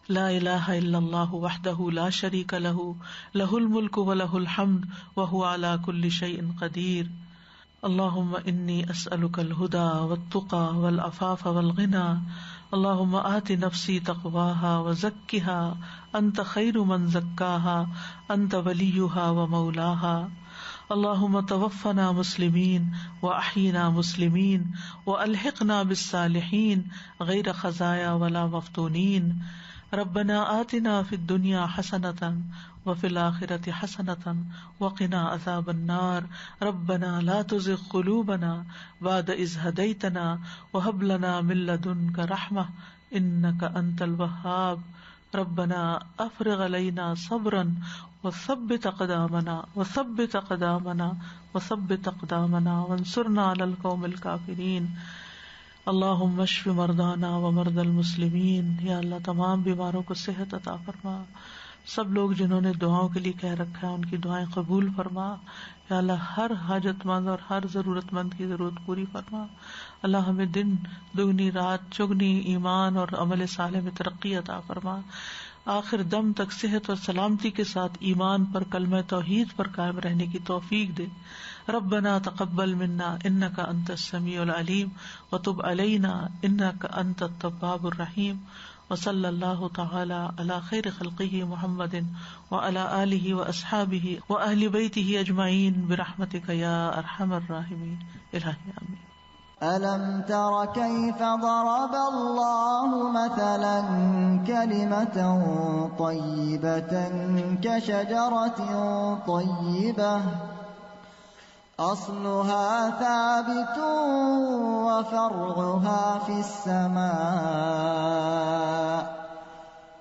لا الہ الا اللہ وحدہ لا شریک لہ، لہ الملک ولہ الحمد وہو علی کل شیء قدیر. اللہم انی اسألک الہدی والتقی والعفاف والغنی، اللہم آت نفسی تقواہا وزکھا انت خیر من زکاہا انت ولیہا ومولاہا. اللہم توفنا مسلمین واحینا مسلمین والحقنا بالصالحین غیر خزایا ولا مفتونین. ربنا آتنا فی الدنیا حسنۃ وفی الآخرۃ حسنۃ وقنا عذاب النار. ربنا لا تزغ قلوبنا بعد اذ ہدیتنا وہب لنا من لدنک رحمۃ انک انت الوہاب. ربنا افرغ علینا صبرا وثبت اقدامنا وانصرنا علی القوم الکافرین. اللہم اشف مرضانا ومرضی المسلمین. یا اللہ تمام بیماروں کو صحت عطا فرما. سب لوگ جنہوں نے دعاؤں کے لیے کہہ رکھا ہے ان کی دعائیں قبول فرما. یا اللہ ہر حاجت مند اور ہر ضرورت مند کی ضرورت پوری فرما. اللہ ہمیں دن دگنی رات چگنی ایمان اور عمل صالح میں ترقی عطا فرما. آخر دم تک صحت اور سلامتی کے ساتھ ایمان پر، کلمہ توحید پر قائم رہنے کی توفیق دے. ربنا تقبل منا انک انت السمیع العلیم وتب علینا انک انت التواب الرحیم. وصلی اللہ تعالی علی خیر خلقہ محمد وعلی آلہ واصحابہ واہل بیتہ اجمعین برحمتک یا ارحم الراحمین. الہی آمین. أَلَمْ تَرَ كَيْفَ ضَرَبَ اللَّهُ مَثَلًا كَلِمَةً طَيِّبَةً كَشَجَرَةٍ طَيِّبَةٍ أَصْلُهَا ثَابِتٌ وَفَرْعُهَا فِي السَّمَاءِ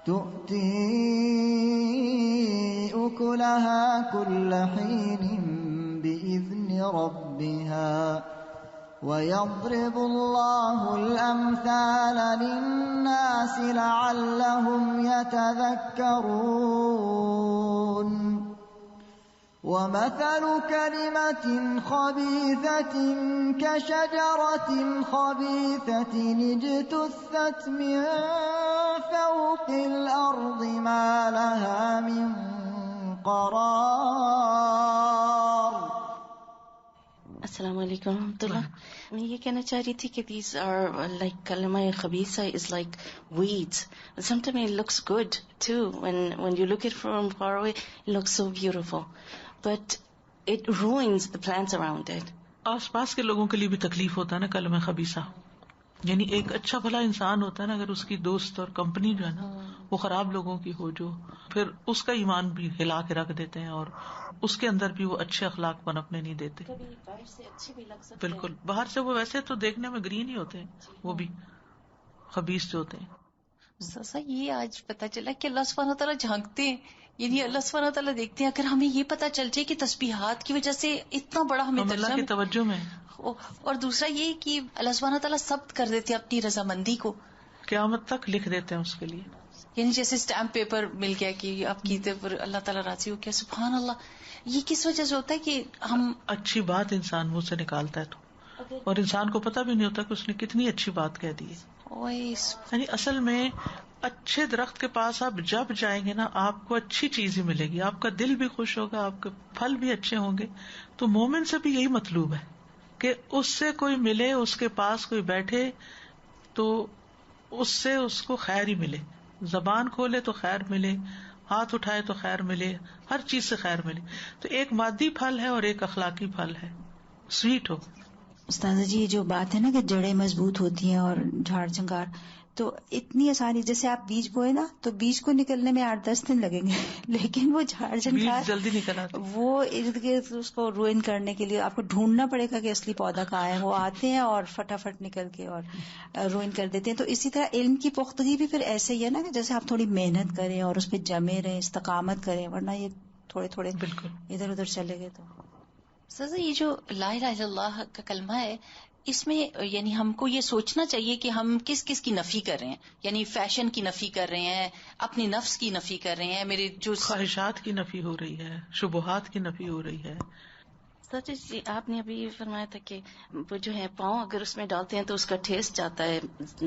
تُؤْتِي أُكُلَهَا كُلَّ حِينٍ بِإِذْنِ رَبِّهَا وَيَضْرِبُ اللَّهُ الْأَمْثَالَ لِلنَّاسِ لَعَلَّهُمْ يَتَذَكَّرُونَ. وَمَثَلُ كَلِمَةٍ خَبِيثَةٍ كَشَجَرَةٍ خَبِيثَةٍ اجْتُثَّتْ مِنْ فَوْقِ الْأَرْضِ مَا لَهَا مِنْ قَرَارٍ. السلام علیکم ورحمۃ اللہ. میں یہ کہنا چاہ رہی تھی کہ these are like کلمہ خبیثہ is like weeds. Sometimes it looks good too. When you look at it from far away, it looks so beautiful. But it ruins the plants around it. آس پاس کے لوگوں کے لیے بھی تکلیف ہوتا ہے نا کلمہ خبیثہ. یعنی ایک اچھا بھلا انسان ہوتا ہے نا، اگر اس کی دوست اور کمپنی جو ہے نا وہ خراب لوگوں کی ہو، جو پھر اس کا ایمان بھی ہلا کے رکھ دیتے ہیں اور اس کے اندر بھی وہ اچھے اخلاق پنپنے نہیں دیتے. کبھی باہر سے اچھے بھی لگ سکتے ہیں. بالکل باہر سے وہ ویسے تو دیکھنے میں گرین ہی ہوتے ہیں، وہ بھی خبیث جو ہوتے ہیں. یہ آج پتا چلا کہ اللہ سبحانہ تعالیٰ جھانکتے ہیں، یعنی اللہ سبحانہ تعالیٰ دیکھتے ہیں. اگر ہمیں یہ پتا چل جائے کہ تسبیحات کی وجہ سے اتنا بڑا ہمیں اللہ کی توجہ میں، اور دوسرا یہ کہ اللہ سبحانہ تعالیٰ ثبت کر دیتے اپنی رضامندی کو قیامت تک لکھ دیتے ہیں اس کے لیے. یعنی جیسے اسٹیمپ پیپر مل گیا کہ آپ کیتے پر اللہ تعالیٰ راضی ہو کیا. سبحان اللہ. یہ کس وجہ سے ہوتا ہے کہ ہم اچھی بات انسان منہ سے نکالتا ہے تو، اور انسان کو پتہ بھی نہیں ہوتا کہ اس نے کتنی اچھی بات کہہ دی ہے. یعنی اصل میں اچھے درخت کے پاس آپ جب جائیں گے نا، آپ کو اچھی چیز ہی ملے گی، آپ کا دل بھی خوش ہوگا، آپ کے پھل بھی اچھے ہوں گے. تو مومن سے بھی یہی مطلوب ہے کہ اس سے کوئی ملے، اس کے پاس کوئی بیٹھے تو اس سے اس کو خیر ہی ملے. زبان کھولے تو خیر ملے، ہاتھ اٹھائے تو خیر ملے، ہر چیز سے خیر ملے. تو ایک مادی پھل ہے اور ایک اخلاقی پھل ہے. سویٹ ہو. استاذہ جی، یہ جو بات ہے نا کہ جڑیں مضبوط ہوتی ہیں اور جھاڑ جھنکار، تو اتنی آسانی، جیسے آپ بیج بوئے نا تو بیج کو نکلنے میں 8-10 دن لگیں گے، لیکن وہ جھاڑ جھنکار بیج جلدی نکل آتے. وہ ارد گرد اس کو روئن کرنے کے لیے آپ کو ڈھونڈنا پڑے گا کہ اصلی پودا کہاں ہے. وہ آتے ہیں اور فٹافٹ نکل کے اور روئن کر دیتے ہیں. تو اسی طرح علم کی پختگی بھی پھر ایسے ہی ہے نا کہ جیسے آپ تھوڑی محنت کریں اور اس پہ جمے رہیں، استقامت کریں، ورنہ یہ تھوڑے تھوڑے بالکل ادھر ادھر چلے گئے. تو سر یہ جو لا الہ الا اللہ کا کلمہ ہے، اس میں یعنی ہم کو یہ سوچنا چاہیے کہ ہم کس کس کی نفی کر رہے ہیں. یعنی فیشن کی نفی کر رہے ہیں، اپنی نفس کی نفی کر رہے ہیں، میرے جو خواہشات کی نفی ہو رہی ہے، شبہات کی نفی ہو رہی ہے. سچ جی، آپ نے ابھی فرمایا تھا کہ وہ جو ہے پاؤں اگر اس میں ڈالتے ہیں تو اس کا ٹیسٹ جاتا ہے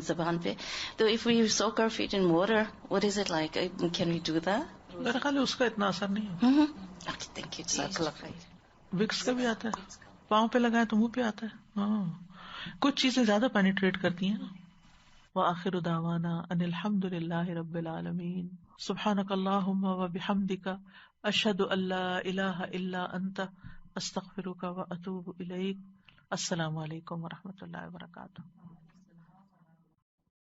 زبان پہ. تو if we soak our feet in water, what is it like? Can we do that? میرا خیال ہے اس کا اتنا اثر نہیں ہوتا. Okay, thank you. جزاک اللہ خیر. وکس کا بھی آتا ہے، پاؤں پہ لگائے تو منہ پہ آتا ہے. ہاں، کچھ چیزیں زیادہ پینیٹریٹ کرتی ہیں. وآخر دعوانا ان الحمد للہ رب العالمین. سبحانک اللہم وبحمدک، اشہد ان لا الہ الا انت، استغفرک واتوب الیک. السلام علیکم ورحمۃ اللہ وبرکاتہ.